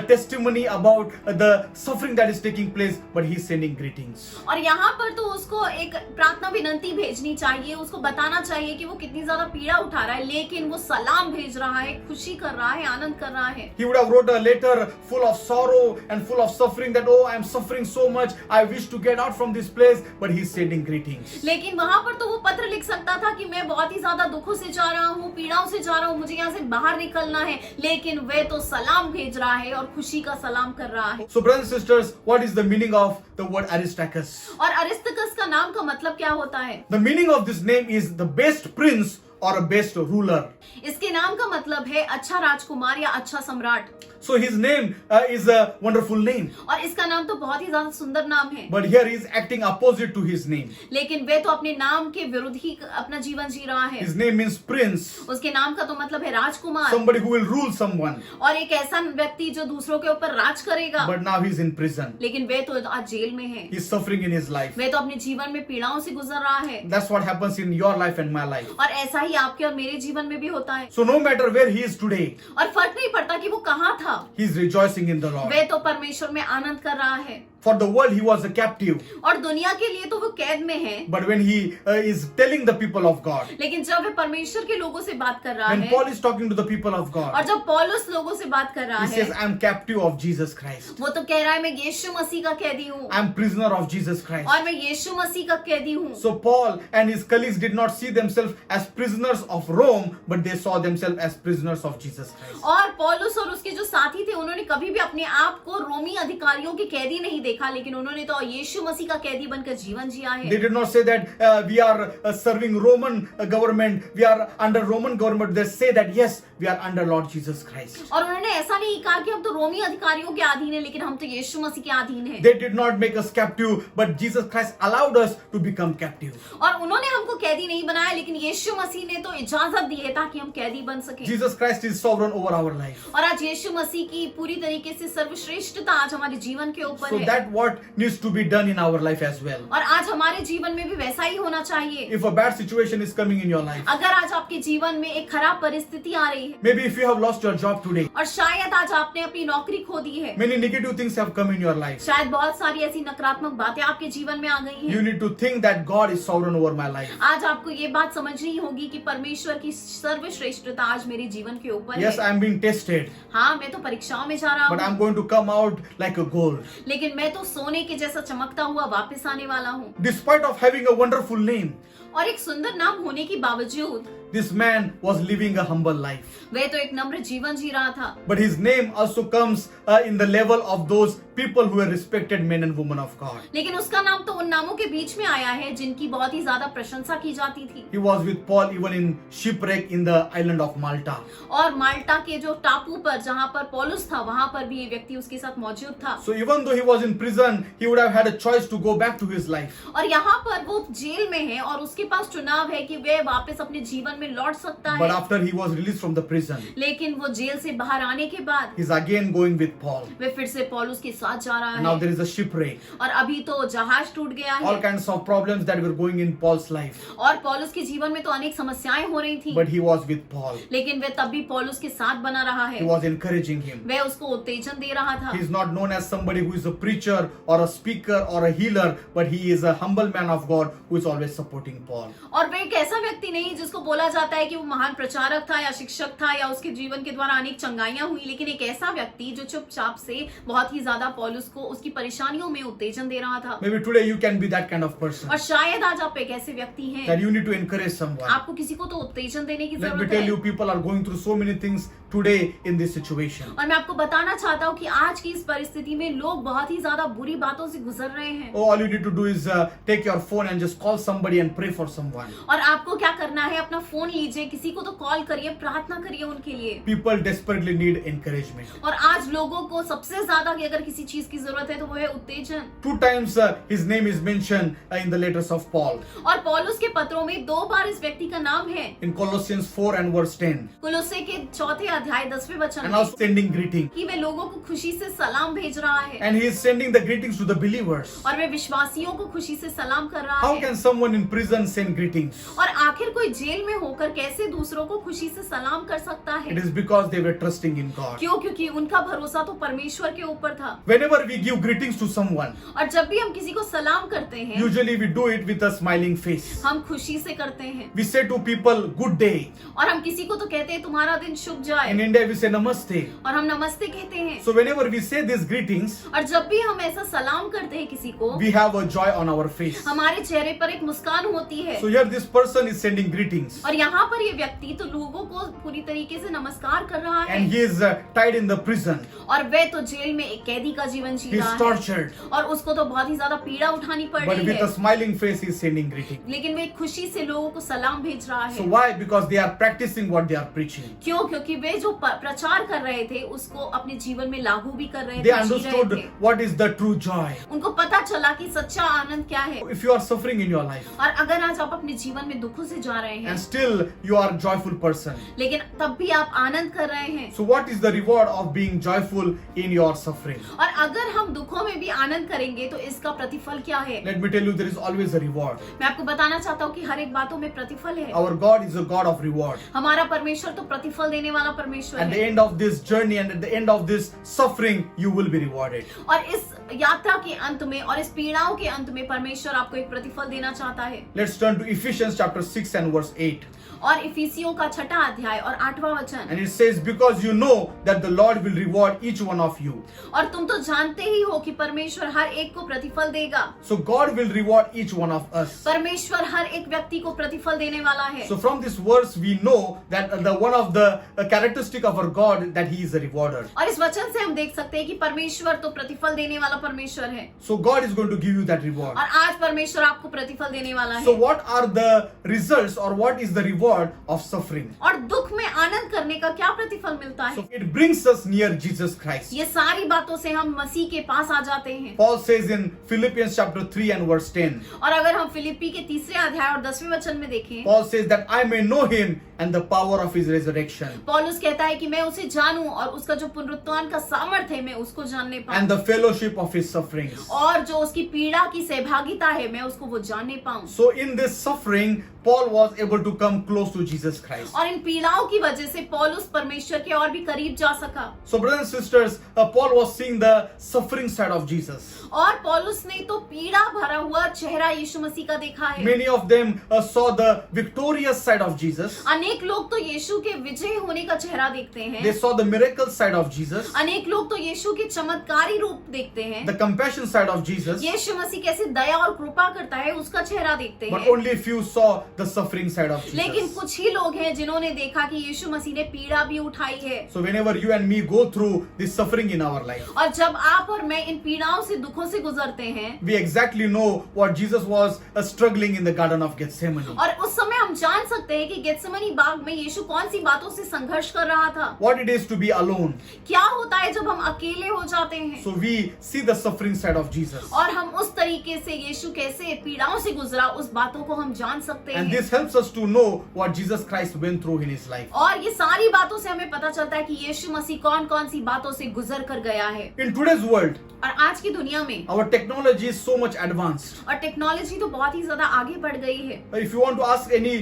testimony about the suffering that is taking place, but he's sending greetings. और यहाँ पर तो उसको एक प्रार्थना विनंती भेजनी चाहिए, उसको बताना चाहिए कि वो कितनी ज्यादा पीड़ा उठा रहा है, लेकिन वो सलाम भेज रहा है, खुशी कर रहा है, आनंद कर रहा है। He would have wrote a letter full of sorrow and full of suffering that, oh, I am suffering so much, I wish to get out from this place, but he's sending greetings. लेकिन वहां पर तो वो पत्र लिख सकता था कि मैं बहुत ही ज्यादा दुखों से जा रहा हूँ, पीड़ाओं से जा रहा हूँ, मुझे यहाँ से बाहर निकलना है, लेकिन वे तो सलाम भेज रहा है और खुशी का सलाम कर रहा है। So brothers and sisters, what is the meaning of the word Aristarchus? और अरिस्तर्खस का नाम का मतलब क्या होता है? The meaning of this name is the best prince or a best ruler. इसके नाम का मतलब है अच्छा राजकुमार या अच्छा सम्राट। So his name is a wonderful name. और इसका नाम तो बहुत ही ज्यादा सुंदर नाम है। But here he is acting opposite to his name. लेकिन वे तो अपने नाम के विरुद्ध ही अपना जीवन जी रहा है। His name means prince. उसके नाम का तो मतलब है राजकुमार। Somebody who will rule someone. और एक ऐसा व्यक्ति जो दूसरों के ऊपर राज करेगा। But now he's in prison. लेकिन वे तो आज जेल में है। He's suffering in his life. वे तो अपने जीवन में पीड़ाओं से गुजर रहा है। That's what happens in your life and my life. और ऐसा ही आपके और मेरे जीवन में भी होता है। So no matter where he is today, और फर्क नहीं पड़ता कि वो कहाँ था, he's rejoicing in the Lord. वे तो परमेश्वर में आनंद कर रहा है। For the world he was a captive. और दुनिया के लिए तो वो कैद में है। But when he is telling the people of God, लेकिन जब वे परमेश्वर के लोगों से बात कर रहा when है, Paul is talking to the people of और God, जब पौलुस लोगों से बात कर रहा he है, says, I am captive of Jesus Christ. वो तो कह रहा है मैं यीशु मसीह का कैदी हूँ, I am prisoner of Jesus Christ. और मैं यीशु मसीह का कैदी हूँ। So Paul and his colleagues did not see themselves as prisoners of Rome, but they saw themselves as prisoners of Jesus Christ. और पौलुस और उसके जो साथी थे, उन्होंने कभी भी अपने आप को रोमी अधिकारियों के कैदी नहीं देखा, लेकिन उन्होंने तो यीशु मसीह का कैदी बनकर जीवन जिया है। They did not say that we are serving Roman government, we are under Roman government. They say that yes, we are under Lord Jesus Christ. और उन्होंने ऐसा नहीं कहा कि हम तो रोमी अधिकारियों के अधीन हैं, लेकिन हम तो यीशु मसीह के अधीन हैं। They did not make us captive, but Jesus Christ allowed us to become captive. और उन्होंने हमको कैदी नहीं बनाया, लेकिन यीशु मसीह ने तो इजाजत दी है ताकि हम कैदी बन सकें। Jesus Christ is sovereign over our life. और आज यीशु मसीह की पूरी तरीके से सर्वश्रेष्ठता आज हमारे जीवन के ऊपर So है। that what needs to be done in our life as well. और आज हमारे जीवन में भी वैसा ही होना चाहिए। If a bad situation is coming in your life, अगर आज आपके जीवन में एक खराब परिस्थिति आ रही है, maybe if you have lost your job today, और शायद आज आपने अपनी नौकरी खो दी है, many negative things have come in your life. शायद बहुत सारी ऐसी नकारात्मक बातें आपके जीवन में आ गई You हैं। need to think that God is sovereign over my life. आज आपको ये बात समझनी होगी कि परमेश्वर की सर्वश्रेष्ठता आज मेरे जीवन के ऊपर Yes, I है। am being tested, हाँ, मैं तो परीक्षाओं में जा रहा but हूँ, I'm going to come out like a gold. लेकिन मैं तो सोने के जैसा चमकता हुआ वापस आने वाला हूँ। Despite of having a wonderful name, और एक सुंदर नाम होने के बावजूद this man was living a humble life. वह तो एक नम्र जीवन जी रहा था। But his name also comes in the level of those people who are respected men and women of God. लेकिन उसका नाम तो उन नामों के बीच में आया है जिनकी बहुत ही ज्यादा प्रशंसा की जाती थी। He was with Paul even in shipwreck in the island of Malta. और माल्टा के जो टापू पर जहाँ पर पौलुस था, वहां पर भी ये व्यक्ति उसके साथ मौजूद था। So even though he was in prison, he would have had a choice to go back to his life. और यहाँ पर वो जेल में है और उसके पास चुनाव है कि वह वापस अपने जीवन में लौट सकता But है, after he was released from the prison, लेकिन वो जेल से बाहर आने के बाद he's again going with Paul. वे फिर से पौलुस के साथ जा रहा Now है। there is a shipwreck. और अभी तो जहाज टूट गया All है kinds of problems that were going in Paul's life. और पौलुस के जीवन में तो अनेक समस्याएं हो रही थी, But he was with Paul. लेकिन वह तब भी पौलुस के साथ बना रहा He है। was encouraging him. वह उसको उत्तेजन दे रहा था। He is not known as somebody who is a preacher or a speaker or a healer, but he is a humble man of God who is always supporting Paul. और वह एक ऐसा व्यक्ति नहीं जिसको बोला जाता है कि वो महान प्रचारक था या शिक्षक था या उसके जीवन के द्वारा अनेक चंगाइयां हुई, लेकिन एक ऐसा व्यक्ति जो चुपचाप से बहुत ही ज्यादा पौलुस को उसकी परेशानियों में उत्तेजन दे रहा था। Maybe today you can be that kind of person और शायद आज आप एक ऐसे व्यक्ति हैं, that you need to encourage someone. आपको किसी को तो उत्तेजन देने की Let me जरूरत tell है। you, people are going through so many things today in this situation. और मैं आपको बताना चाहता हूँ कि आज की इस परिस्थिति में लोग बहुत ही ज्यादा बुरी बातों से गुजर रहे हैं। Oh, all you need to do is take your phone and just call somebody and pray for someone. और आपको क्या करना है, अपना फोन लीजिए, किसी को तो कॉल करिए, प्रार्थना करिए उनके लिए। People desperately need encouragement. और आज लोगों को सबसे ज्यादा कि अगर किसी चीज की जरूरत है तो वो है उत्तेजन। 2 times his name is mentioned in the letters of Paul. और पौलुस के पत्रों में 2 बार इस व्यक्ति का नाम है। In Colossians 4 and verse 10. कुलोसे के 4th अध्याय 10वें वचन And में also sending greeting. कि वे लोगों को खुशी से सलाम भेज रहा है And he is sending the greetings to the believers. और वे विश्वासियों को खुशी से सलाम कर रहा How है। can someone in prison send greetings? और आखिर कोई जेल में होकर कैसे दूसरों को खुशी से सलाम कर सकता है? It is because they were trusting in God. क्यों? क्योंकि उनका भरोसा तो परमेश्वर के ऊपर था। Whenever we give greetings to someone, और जब भी हम किसी को सलाम करते हैं, usually we do it with a smiling face. हम खुशी से करते हैं। We say to people, good day. और हम किसी को तो कहते हैं तुम्हारा दिन शुभ जाए, In India we say namaste. और हम नमस्ते कहते हैं। So whenever we say these greetings, और जब भी हम ऐसा सलाम करते हैं किसी को, we have a joy on our face. हमारे चेहरे पर एक मुस्कान होती है। So here this person is sending greetings. और यहाँ पर ये व्यक्ति तो लोगों को पूरी तरीके से नमस्कार कर रहा है। And he is tied in the prison. और वह तो जेल में एक कैदी का जीवन जी He is रहा है tortured. और उसको तो बहुत ही ज्यादा पीड़ा उठानी पड़ But रही with a है, smiling face he is sending greetings. लेकिन वे खुशी से लोगों को सलाम भेज रहा So है। why? Because they are practicing what they are preaching. क्यों? क्योंकि वे जो प्रचार कर रहे थे उसको अपने जीवन में लागू भी कर रहे They थे, जी रहे understood थे। what is the true joy. उनको पता चला कि सच्चा आनंद क्या है। If you are suffering in your life और अगर आज आप अपने जीवन में दुखों से जा रहे हैं and still you are a joyful person, लेकिन तब भी आप आनंद कर रहे हैं, so what is the reward of being joyful in your suffering? और अगर हम दुखों में भी आनंद करेंगे तो इसका प्रतिफल क्या है? Let me tell you, there is always a reward. मैं आपको बताना चाहता हूँ कि हर एक बातों में प्रतिफल है। Our God is a God of reward. हमारा परमेश्वर तो प्रतिफल देने वाला परमेश्वर At the है। end of this journey and at the end of this suffering, you will be rewarded. और इस यात्रा के अंत में और इस पीड़ाओं के अंत में परमेश्वर आपको एक प्रतिफल देना चाहता है। Let's turn to Ephesians chapter 6 and verse 8. और इफिसियों का 6वां अध्याय और 8वां वचन, And it says, because you know that the Lord will reward each one of you. और तुम तो जानते ही हो कि परमेश्वर हर एक को प्रतिफल देगा। So God will reward each one of us. परमेश्वर हर एक व्यक्ति को प्रतिफल देने वाला है। So from this verse we know that the one of the characteristic of our God that he is a rewarder. और इस वचन से हम देख सकते हैं कि परमेश्वर तो प्रतिफल देने वाला परमेश्वर है, So God is going to give you that reward. और आज परमेश्वर आपको प्रतिफल देने वाला So है। what are the results or what is the reward of suffering? और दुख में आनंद करने का क्या प्रतिफल मिलता है? So it brings us near Jesus Christ. ये सारी बातों से हम मसीह के पास आ जाते हैं। Paul says in Philippians chapter 3 and verse 10, और अगर हम फिलिप्पी के 3रे अध्याय और 10वें वचन में देखें, Paul says that I may know him and the power of his resurrection पौलुस कहता है कि मैं उसे जानूं और उसका जो पुनरुत्थान का सामर्थ्य है मैं उसको जानने पाऊं, and the fellowship of his sufferings. और जो उसकी पीड़ा की सहभागिता है मैं उसको वो जानने पाऊं। So in this suffering, Paul was able to come close to Jesus Christ. और इन पीड़ाओं की वजह से पौलुस परमेश्वर के और भी करीब जा सका। So brothers and sisters, Paul was seeing the suffering side of Jesus. और पौलुस ने तो पीड़ा भरा हुआ चेहरा यीशु मसीह का देखा है। Many of them saw the victorious side of Jesus. अनेक लोग तो यीशु के विजय होने का चेहरा देखते हैं। They saw the miracle side of Jesus, अनेक लोग तो यीशु के चमत्कारी रूप देखते हैं। the compassion side of Jesus, यीशु मसीह कैसे दया और कृपा करता है उसका चेहरा देखते but हैं। only few saw the suffering side of लेकिन Jesus. कुछ ही लोग हैं जिन्होंने देखा कि यीशु मसीह ने पीड़ा भी उठाई है। So whenever you and me go through this suffering in our life, और जब आप और मैं इन पीड़ाओं से दुखों से गुजरते हैं, we exactly know what Jesus was struggling in the Garden of Gethsemane. और उस समय हम जान सकते हैं कि गेत्सेमनी बाग में यीशु कौन सी बातों से संघर्ष कर रहा था। What it is to be alone. क्या होता है जब हम अकेले हो जाते हैं, So we see the suffering side of Jesus. और हम उस तरीके से यीशु कैसे पीड़ाओं से गुजरा उस बातों को हम जान सकते And हैं। this helps us to know what Jesus Christ went through in his life. और ये सारी बातों से हमें पता चलता है कि यीशु मसीह कौन कौन सी बातों से गुजर कर गया है। In today's world, और आज की दुनिया में our technology is so much advanced. और टेक्नोलॉजी तो बहुत ही ज्यादा आगे बढ़ गई है। If you want to ask any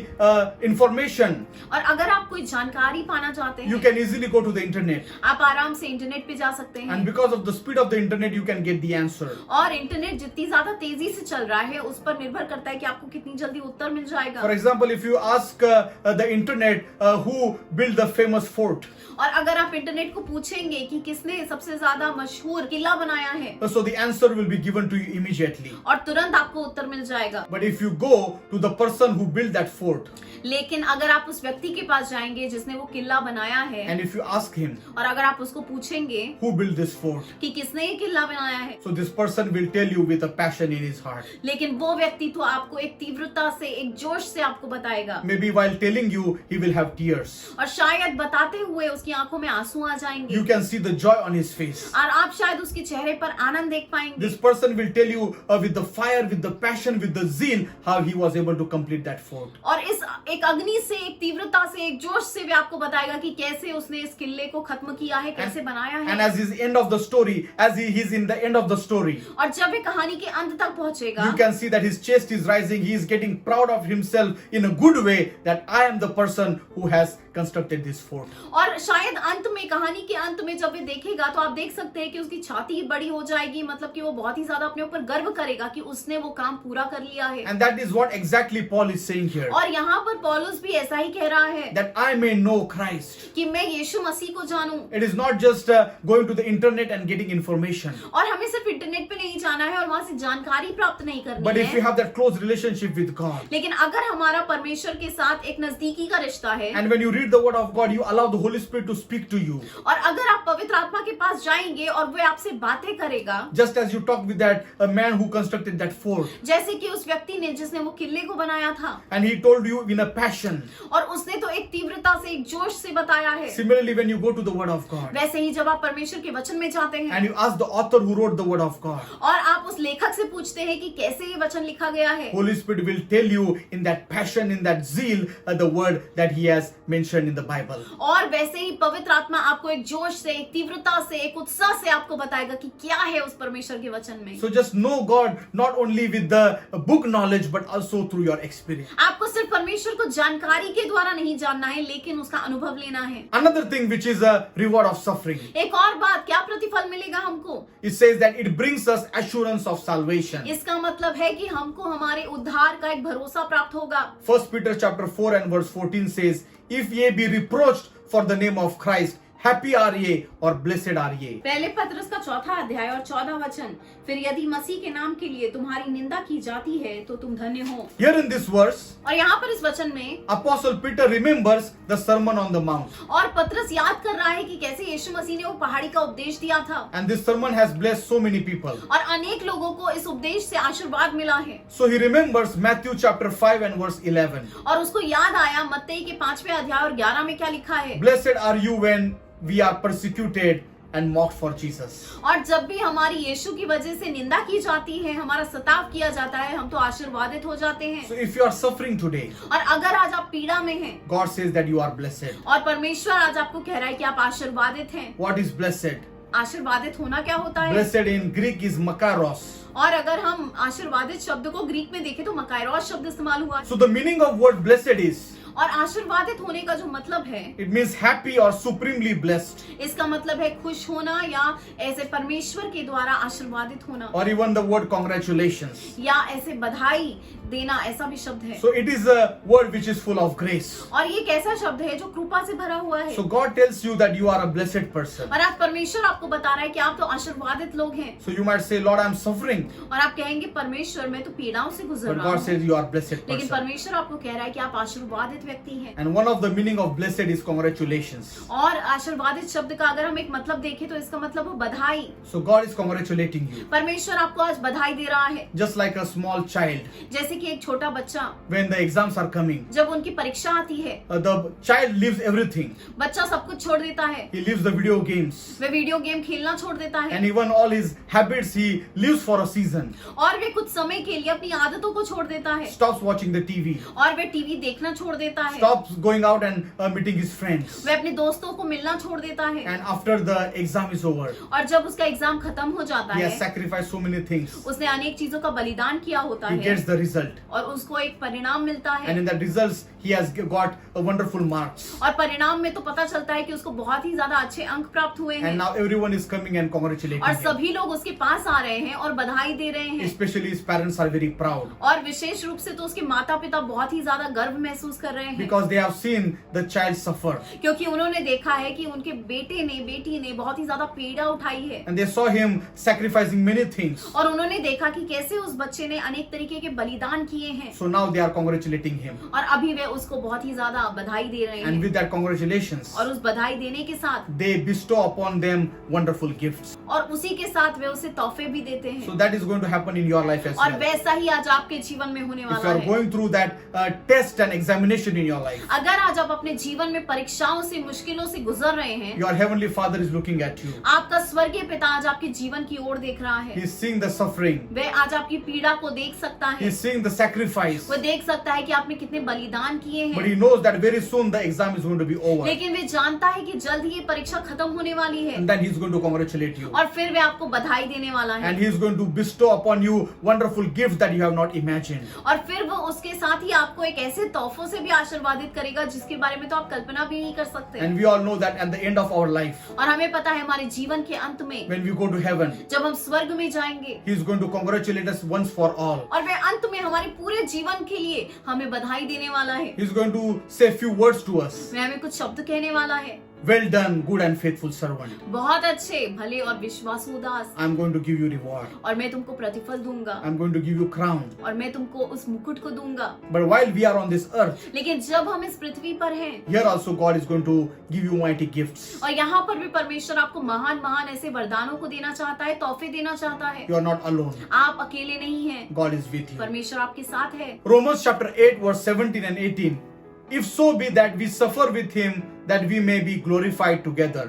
information, और अगर आप कोई जानकारी पाना चाहते you हैं, can easily go to the internet. आप आराम से इंटरनेट पे जा सकते And हैं। because of the speed of the internet, you can get the answer. और इंटरनेट जितनी ज्यादा तेजी से चल रहा है उस पर निर्भर करता है कि आपको कितनी जल्दी उत्तर मिल जाएगा। जाएगा। For example, if you ask the internet who built the famous fort, और अगर आप इंटरनेट को पूछेंगे कि किसने सबसे ज्यादा मशहूर किला बनाया है, so the answer will be given to you immediately. और तुरंत आपको उत्तर मिल जाएगा। But if you go to the person who built that fort, लेकिन अगर आप उस व्यक्ति के पास जाएंगे जिसने वो किला बनाया है, and if you ask him और अगर आप उसको पूछेंगे who built this fort, कि किसने ये किला बनाया है, so this person will tell you with a passion in his heart. लेकिन वो व्यक्ति तो आपको एक तीव्रता से, एक जोश से आपको बताएगा। Maybe while telling you, he will have tears. और शायद बताते हुए उसकी आंखों में आंसू आ जाएंगे, You can see the joy on his face. और आप शायद उसके चेहरे पर आनंद देख पाएंगे। This person will tell you with the fire, with the passion, with the zeal, how he was able to complete that fort. और इस एक अग्नि से, एक तीव्रता से, एक जोश से वे आपको बताएगा कि कैसे उसने इस किले को खत्म किया है, कैसे बनाया And है। as his end of the story, as he is in the end of the story, और जब वे कहानी के अंत तक पहुंचेगा, you can see that his chest is rising. He is getting proud of himself in a good way, that I am the person who has constructed this fort. और शायद अंत में, कहानी के अंत में जब वे देखेगा तो आप देख सकते हैं कि उसकी छाती बड़ी हो जाएगी, मतलब कि वो बहुत ही ज्यादा अपने ऊपर गर्व करेगा कि उसने वो काम पूरा कर लिया है। And that is what exactly Paul is saying here. और यहाँ पर पौलुस भी ऐसा ही कह रहा है That I may know Christ. कि मैं यीशु मसीह को जानूं। It is not just going to the internet and getting information. और हमें सिर्फ इंटरनेट पे नहीं जाना है और वहां से जानकारी प्राप्त नहीं But करनी if we है, have that close relationship with God, लेकिन अगर हमारा परमेश्वर के साथ एक नजदीकी का रिश्ता है, and when you read the word of God, you allow the Holy Spirit to speak to you. और अगर आप पवित्र आत्मा के पास जाएंगे और वे आपसे बातें करेगा, Just as you talked with that man who constructed that fort, जैसे कि उस व्यक्ति ने जिसने वो किले को बनाया था, and he told you in a passion. और उसने तो एक तीव्रता से, एक जोश से बताया है। Similarly, when you go to the word of God, वैसे ही जब आप परमेश्वर के वचन में जाते हैं and you ask the author who wrote the word of God, और आप उस लेखक से पूछते हैं कि कैसे ये वचन लिखा गया है, Holy Spirit will tell you in that passion, in that zeal, the word that he has mentioned in the Bible. और वैसे ही पवित्र आत्मा आपको एक जोश से, एक तीव्रता से, एक उत्साह से आपको बताएगा कि क्या है उस परमेश्वर के वचन में। So just know God not only with the book knowledge, but also through your experience. आपको सिर्फ परमेश्वर को जानकारी के द्वारा नहीं जानना है, लेकिन उसका अनुभव लेना है। Another thing which is a reward of suffering. एक और बात, क्या प्रतिफल मिलेगा हमको? It says that it brings us assurance of salvation. इसका मतलब है कि हमको हमारे उद्धार का एक भरोसा प्राप्त होगा। 1 Peter chapter 4 and verse 14 says, If ye be reproached for the name of Christ, happy are ye or blessed are ye. पहले पत्रस का 4 अध्याय और 14 वचन, फिर यदि मसीह के नाम के लिए तुम्हारी निंदा की जाती है तो तुम धन्य हो। Here in this verse, और यहाँ पर इस वचन में Apostle Peter remembers the Sermon on the Mount. और पत्रस याद कर रहा है कि कैसे यीशु मसीह ने वो पहाड़ी का उपदेश दिया था, And this sermon has blessed so many people. और अनेक लोगों को इस उपदेश से आशीर्वाद मिला है। So he remembers Matthew chapter 5 and verse 11. और उसको याद आया मत्ती के 5वें अध्याय और 11 में क्या लिखा है, Blessed are you when we are persecuted and mocked for Jesus. और जब भी हमारी यीशु की वजह से निंदा की जाती है, हमारा सताव किया जाता है, हम तो आशीर्वादित हो जाते हैं। So if you are suffering today, और अगर आज आप पीड़ा में हैं, God says that you are blessed. और परमेश्वर आज आपको कह रहा है कि आप आशीर्वादित हैं। What is blessed? आशीर्वादित होना क्या होता है? Blessed in Greek is makaros. और अगर हम आशीर्वादित शब्द को ग्रीक में देखें तो मकाइरोस शब्द इस्तेमाल हुआ है। So the meaning of word blessed is, और आशीर्वादित होने का जो मतलब है, it means happy or supremely blessed, इसका मतलब है खुश होना या ऐसे परमेश्वर के द्वारा आशीर्वादित होना, or even the word congratulations. या ऐसे बधाई देना, ऐसा भी शब्द है। So it is a word which is full of grace. और ये कैसा शब्द है जो कृपा से भरा हुआ है। So God tells you that you are a blessed person. और आज परमेश्वर आपको बता रहा है कि आप तो आशीर्वादित लोग हैं। So you might say, Lord, I am suffering. और आप कहेंगे परमेश्वर मैं तो पीड़ाओं से गुजर But रहा God हूँ, says you are blessed लेकिन person. परमेश्वर आपको कह रहा है कि आप आशीर्वादित व्यक्ति हैं। And one of the meaning of blessed is congratulations. और आशीर्वादित शब्द का अगर हम एक मतलब देखें तो इसका मतलब हो बधाई। So God is congratulating you. परमेश्वर आपको आज बधाई दे रहा है, Just like a small child, जैसे कि एक छोटा बच्चा when the exams are coming, जब उनकी परीक्षा आती है, the child leaves everything. बच्चा सब कुछ छोड़ देता है, He leaves the video games. Way video game खेलना छोड़ देता है, And even all his habits he leaves for a season. और वे कुछ समय के लिए अपनी आदतों को छोड़ देता है, Stops watching the TV. और वे टीवी देखना छोड़ देता देता है, stops going out and meeting his friends. वह अपने दोस्तों को मिलना छोड़ देता है, And after the exam is over, और जब उसका एग्जाम खत्म हो जाता he है, has sacrificed so many things. उसने अनेक चीजों का बलिदान किया होता He है gets the result. और उसको एक परिणाम मिलता है, And in that results, he has got a wonderful marks. और परिणाम में तो पता चलता है कि उसको बहुत ही ज्यादा अच्छे अंक प्राप्त हुए हैं, And now everyone is coming and congratulating और him. सभी लोग उसके पास आ रहे हैं और बधाई दे रहे हैं, Especially his parents are very proud और विशेष रूप से तो उसके माता पिता बहुत ही ज्यादा गर्व महसूस कर रहे हैं, because they have seen the child suffer. क्योंकि उन्होंने देखा है कि उनके बेटे ने बेटी ने बहुत ही ज्यादा पीड़ा उठाई है, And they saw him sacrificing many things. और उन्होंने देखा कि कैसे उस बच्चे ने अनेक तरीके के बलिदान किए हैं, So now they are congratulating him. और अभी वे उसको बहुत ही ज्यादा बधाई दे रहे And हैं, with that congratulations, और उस बधाई देने के साथ they bestow upon them wonderful gifts. और उसी के साथ वे उसे तोहफे भी देते हैं, So that is going to happen in your life as और well. वैसा ही आज आपके जीवन में होने If you वाला are है। going through that test and examination in your life, अगर आज आप अपने जीवन में परीक्षाओं से मुश्किलों से गुजर रहे हैं, your heavenly Father is looking at you. आपका स्वर्गीय पिता आज आपके जीवन की ओर देख रहा He है, is seeing the suffering. वह आज आपकी पीड़ा को देख सकता He है, is seeing the sacrifice. वो देख सकता है कि आपने कितने बलिदान किए But हैं, he knows that very soon the exam is going to be over. लेकिन वे जानता है कि जल्द ही ये परीक्षा खत्म होने वाली है, And then he is going to congratulate you. और फिर वे आपको बधाई देने वाला है, And he is going to bestow upon you wonderful gifts that you have not imagined. और फिर वो उसके साथ ही आपको एक ऐसे तोहफों से भी आशीर्वादित करेगा जिसके बारे में तो आप कल्पना भी नहीं कर सकते। And we all know that at the end of our life, और हमें पता है हमारे जीवन के अंत में when we go to heaven, जब हम स्वर्ग में जाएंगे, he is going to congratulate us once for all. और वह अंत में हमारे पूरे जीवन के लिए हमें बधाई देने वाला है, He is going to say few words to us. वह हमें कुछ शब्द कहने वाला है, Well done, good and faithful servant. बहुत अच्छे भले और विश्वासु दास, I am going to give you reward. और मैं तुमको प्रतिफल दूंगा, I am going to give you crown. और मैं तुमको उस मुकुट को दूंगा। But while we are on this earth, लेकिन जब हम इस पृथ्वी पर हैं, here also God is going to give you mighty gifts. और यहाँ पर भी परमेश्वर आपको महान महान ऐसे वरदानों को देना चाहता है, तोहफे देना चाहता है। You are not alone. आप अकेले नहीं हैं, God is with you. परमेश्वर आपके साथ है। Romans chapter 8 verse 17 and 18. If so be that we suffer with him, that we may be glorified together.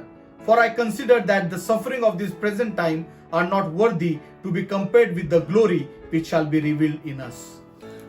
For I consider that the suffering of this present time are not worthy to be compared with the glory which shall be revealed in us.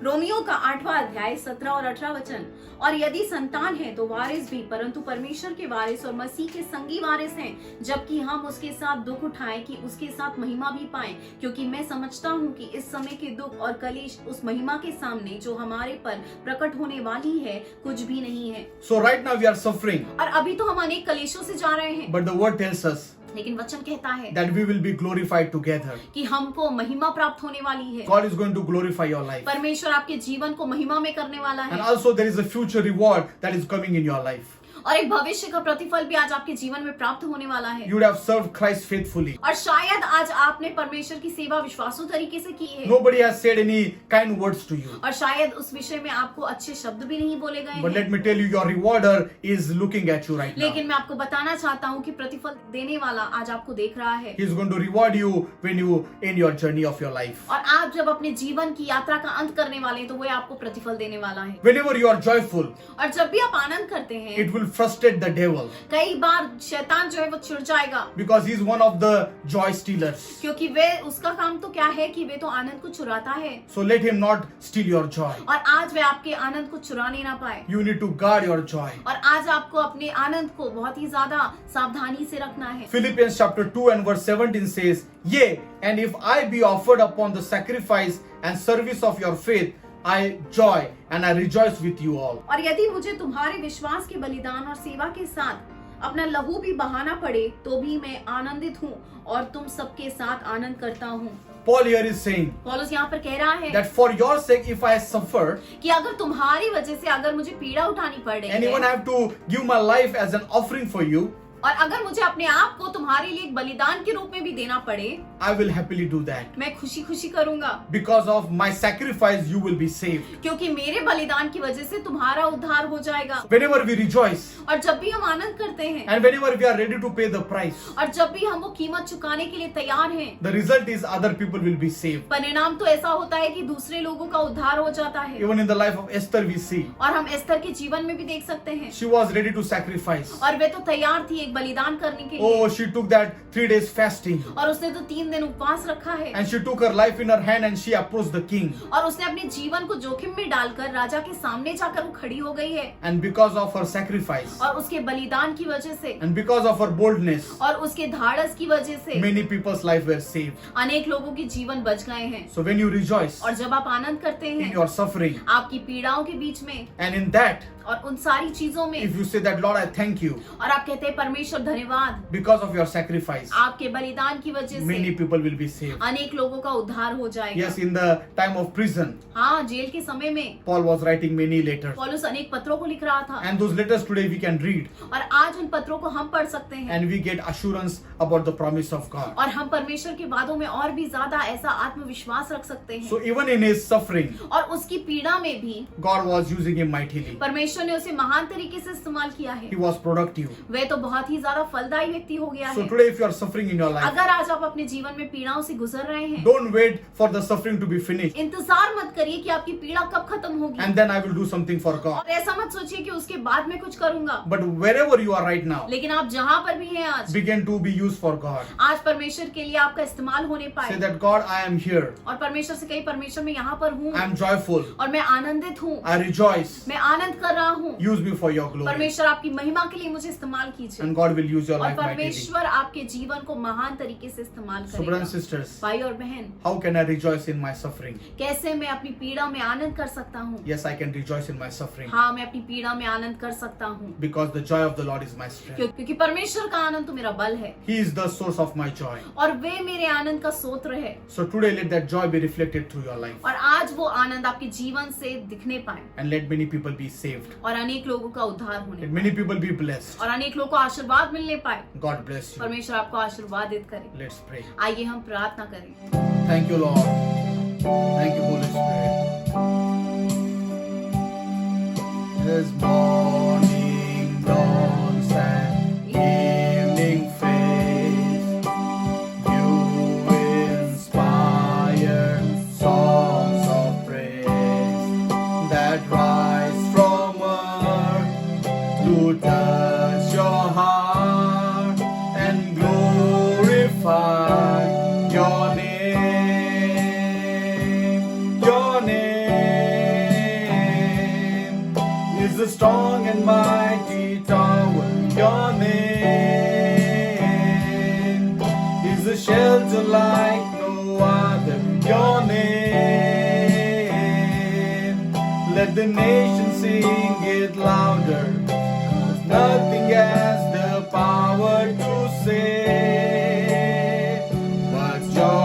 Romeo का 8वां अध्याय 17 और 18 वचन। और यदि संतान है तो वारिस भी, परंतु परमेश्वर के वारिस और मसीह के संगी वारिस हैं, जबकि हम उसके साथ दुख उठाएं कि उसके साथ महिमा भी पाएं, क्योंकि मैं समझता हूँ कि इस समय के दुख और कलेश उस महिमा के सामने जो हमारे पर प्रकट होने वाली है कुछ भी नहीं है। So right now we are suffering, और अभी तो हम अनेक कलेशों से जा रहे हैं, but the word tells us लेकिन वचन कहता है that we will be glorified together. कि हमको महिमा प्राप्त होने वाली है। God is going to glorify your life. परमेश्वर आपके जीवन को महिमा में करने वाला And है, also there is a future reward that is coming in your life. और एक भविष्य का प्रतिफल भी आज आपके जीवन में प्राप्त होने वाला है। You would have served Christ faithfully. और शायद आज आपने परमेश्वर की सेवा विश्वासु तरीके से की है, Nobody has said any kind words to you. और शायद उस विषय में आपको अच्छे शब्द भी नहीं बोले गए But हैं। let me tell you, your rewarder is looking at you right now. लेकिन मैं आपको बताना चाहता हूँ कि प्रतिफल देने वाला आज आपको देख रहा है, He is going to reward you when you end your journey of your life. और आप जब अपने जीवन की यात्रा का अंत करने वाले हैं तो वह आपको प्रतिफल देने वाला है। Whenever you are joyful, और जब भी आप आनंद करते हैं, it will frustrate the devil कई बार शैतान जो है वो चिढ़ जाएगा, because he is one of the joy stealers. क्योंकि वे उसका काम तो क्या है कि वे तो आनंद को चुराता है, So let him not steal your joy. और आज वे आपके आनंद को चुराने ना पाए। You need to guard your joy. और आज आपको अपने आनंद को बहुत ही ज्यादा सावधानी से रखना है। Philippians chapter 2 and verse 17 says, Yea, and if I be offered upon the sacrifice and service of your faith, I joy and I rejoice with you all. और यदि मुझे तुम्हारे विश्वास के बलिदान और सेवा के साथ अपना लहू भी बहाना पड़े तो भी मैं आनंदित हूँ और तुम सबके साथ आनंद करता हूँ। Paul here is saying पौलुस यहाँ पर कह रहा है that for your sake, if I suffer, कि अगर तुम्हारी वजह से अगर मुझे पीड़ा उठानी पड़ रही and even है, have to give my life as an offering for you, और अगर मुझे अपने आप को तुम्हारे लिए एक बलिदान के रूप में भी देना पड़े, I will happily do that. मैं खुशी खुशी करूंगा, Because of my sacrifice, you will be saved. क्योंकि मेरे बलिदान की वजह से तुम्हारा उद्धार हो जाएगा। Whenever we rejoice, और जब भी हम आनंद करते हैं and whenever we are ready to pay the price, और जब भी हम वो कीमत चुकाने के लिए तैयार हैं, the result is other people will be saved. परिणाम तो ऐसा होता है कि दूसरे लोगों का उद्धार हो जाता है। Even in the life of Esther we see, और हम एस्थर के जीवन में भी देख सकते हैं, she was ready to sacrifice. और वे तो तैयार थी एक बलिदान करने के लिए, Oh, she took that 3 days fasting और उसने तो 3 दिन उपवास रखा है, and she took her life in her hand and she approached the king. और उसने अपने जीवन को जोखिम में डालकर राजा के सामने जाकर वो खड़ी हो गई है, And because of her sacrifice और उसके बलिदान की वजह से and because of her boldness, और उसके धाड़स की वजह से many people's life were saved. अनेक लोगों के जीवन बच गए हैं। So when you rejoice और जब आप आनंद करते in हैं your suffering आपकी पीड़ाओं के बीच में and in that, और उन सारी चीजों में, if you say that Lord I thank you और आप कहते हैं परमेश्वर धन्यवाद, because of your sacrifice, आपके बलिदान की वजह many से people will be saved. अनेक लोगों का उद्धार हो जाएगा। Yes, in the time of prison, हाँ, जेल के समय में Paul was writing many letters. पौलुस अनेक पत्रों को लिख रहा था, And those letters today we can read और आज उन पत्रों को हम पढ़ सकते हैं, and we get assurance about the promise of God. और हम परमेश्वर के वादों में और भी ज्यादा ऐसा आत्मविश्वास रख सकते हैं। So even in his suffering, और उसकी पीड़ा में भी God was using him mightily. परमेश्वर ने उसे महान तरीके से इस्तेमाल किया है। He was productive. वह तो बहुत ही ज्यादा फलदायी व्यक्ति हो गया So है। today if you are suffering in your life, अगर आज आप अपने जीवन में पीड़ाओं से गुजर रहे हैं, don't wait for the suffering to be finished इंतजार मत करिए कि आपकी पीड़ा कब खत्म होगी, and then I will do something for God. और ऐसा मत सोचिए कि उसके बाद मैं कुछ करूंगा। But wherever you are right now, लेकिन आप जहाँ पर भी हैं आज begin to be used for God. आज परमेश्वर के लिए आपका इस्तेमाल होने Say पाए, that God, I am here. और परमेश्वर से कही परमेश्वर मैं यहाँ पर हूँ I am joyful. और मैं आनंदित हूँ, I rejoice. मैं आनंद कर रहा हूँ। Use me for your glory. परमेश्वर आपकी महिमा के लिए मुझे इस्तेमाल कीजिए, And God will use your और life mightily. परमेश्वर आपके जीवन को महान तरीके से इस्तेमाल So brothers and करेगा। sisters, भाई और बहन, how can I rejoice in my suffering? कैसे मैं अपनी पीड़ा में आनंद कर सकता हूँ? Yes, I can rejoice in my suffering हाँ, मैं अपनी पीड़ा में आनंद कर सकता हूँ, because the joy of the Lord is my strength. क्योंकि परमेश्वर का आनंद तो मेरा बल है, He is the source of my joy. और वे मेरे आनंद का स्रोत है। So today let that joy be reflected through your life और आज वो आनंद आपके जीवन से दिखने पाए, and let many people be saved. और अनेक लोगों का उद्धार होने Let many people be blessed. और अनेक लोगों को आशीर्वाद मिलने पाए। God bless you. परमेश्वर आपको आशीर्वादित करे। Let's pray. आइए हम प्रार्थना करें। Thank you, Lord. Thank you, Holy Spirit. As morning dawns and evening fades, you inspire songs of praise that rise from earth to touch your heart and glorify your name. Your name is a strong and mighty tower. Your name is a shelter like no other. Your name, let the nation sing it louder. 'Cause nothing has the power to save.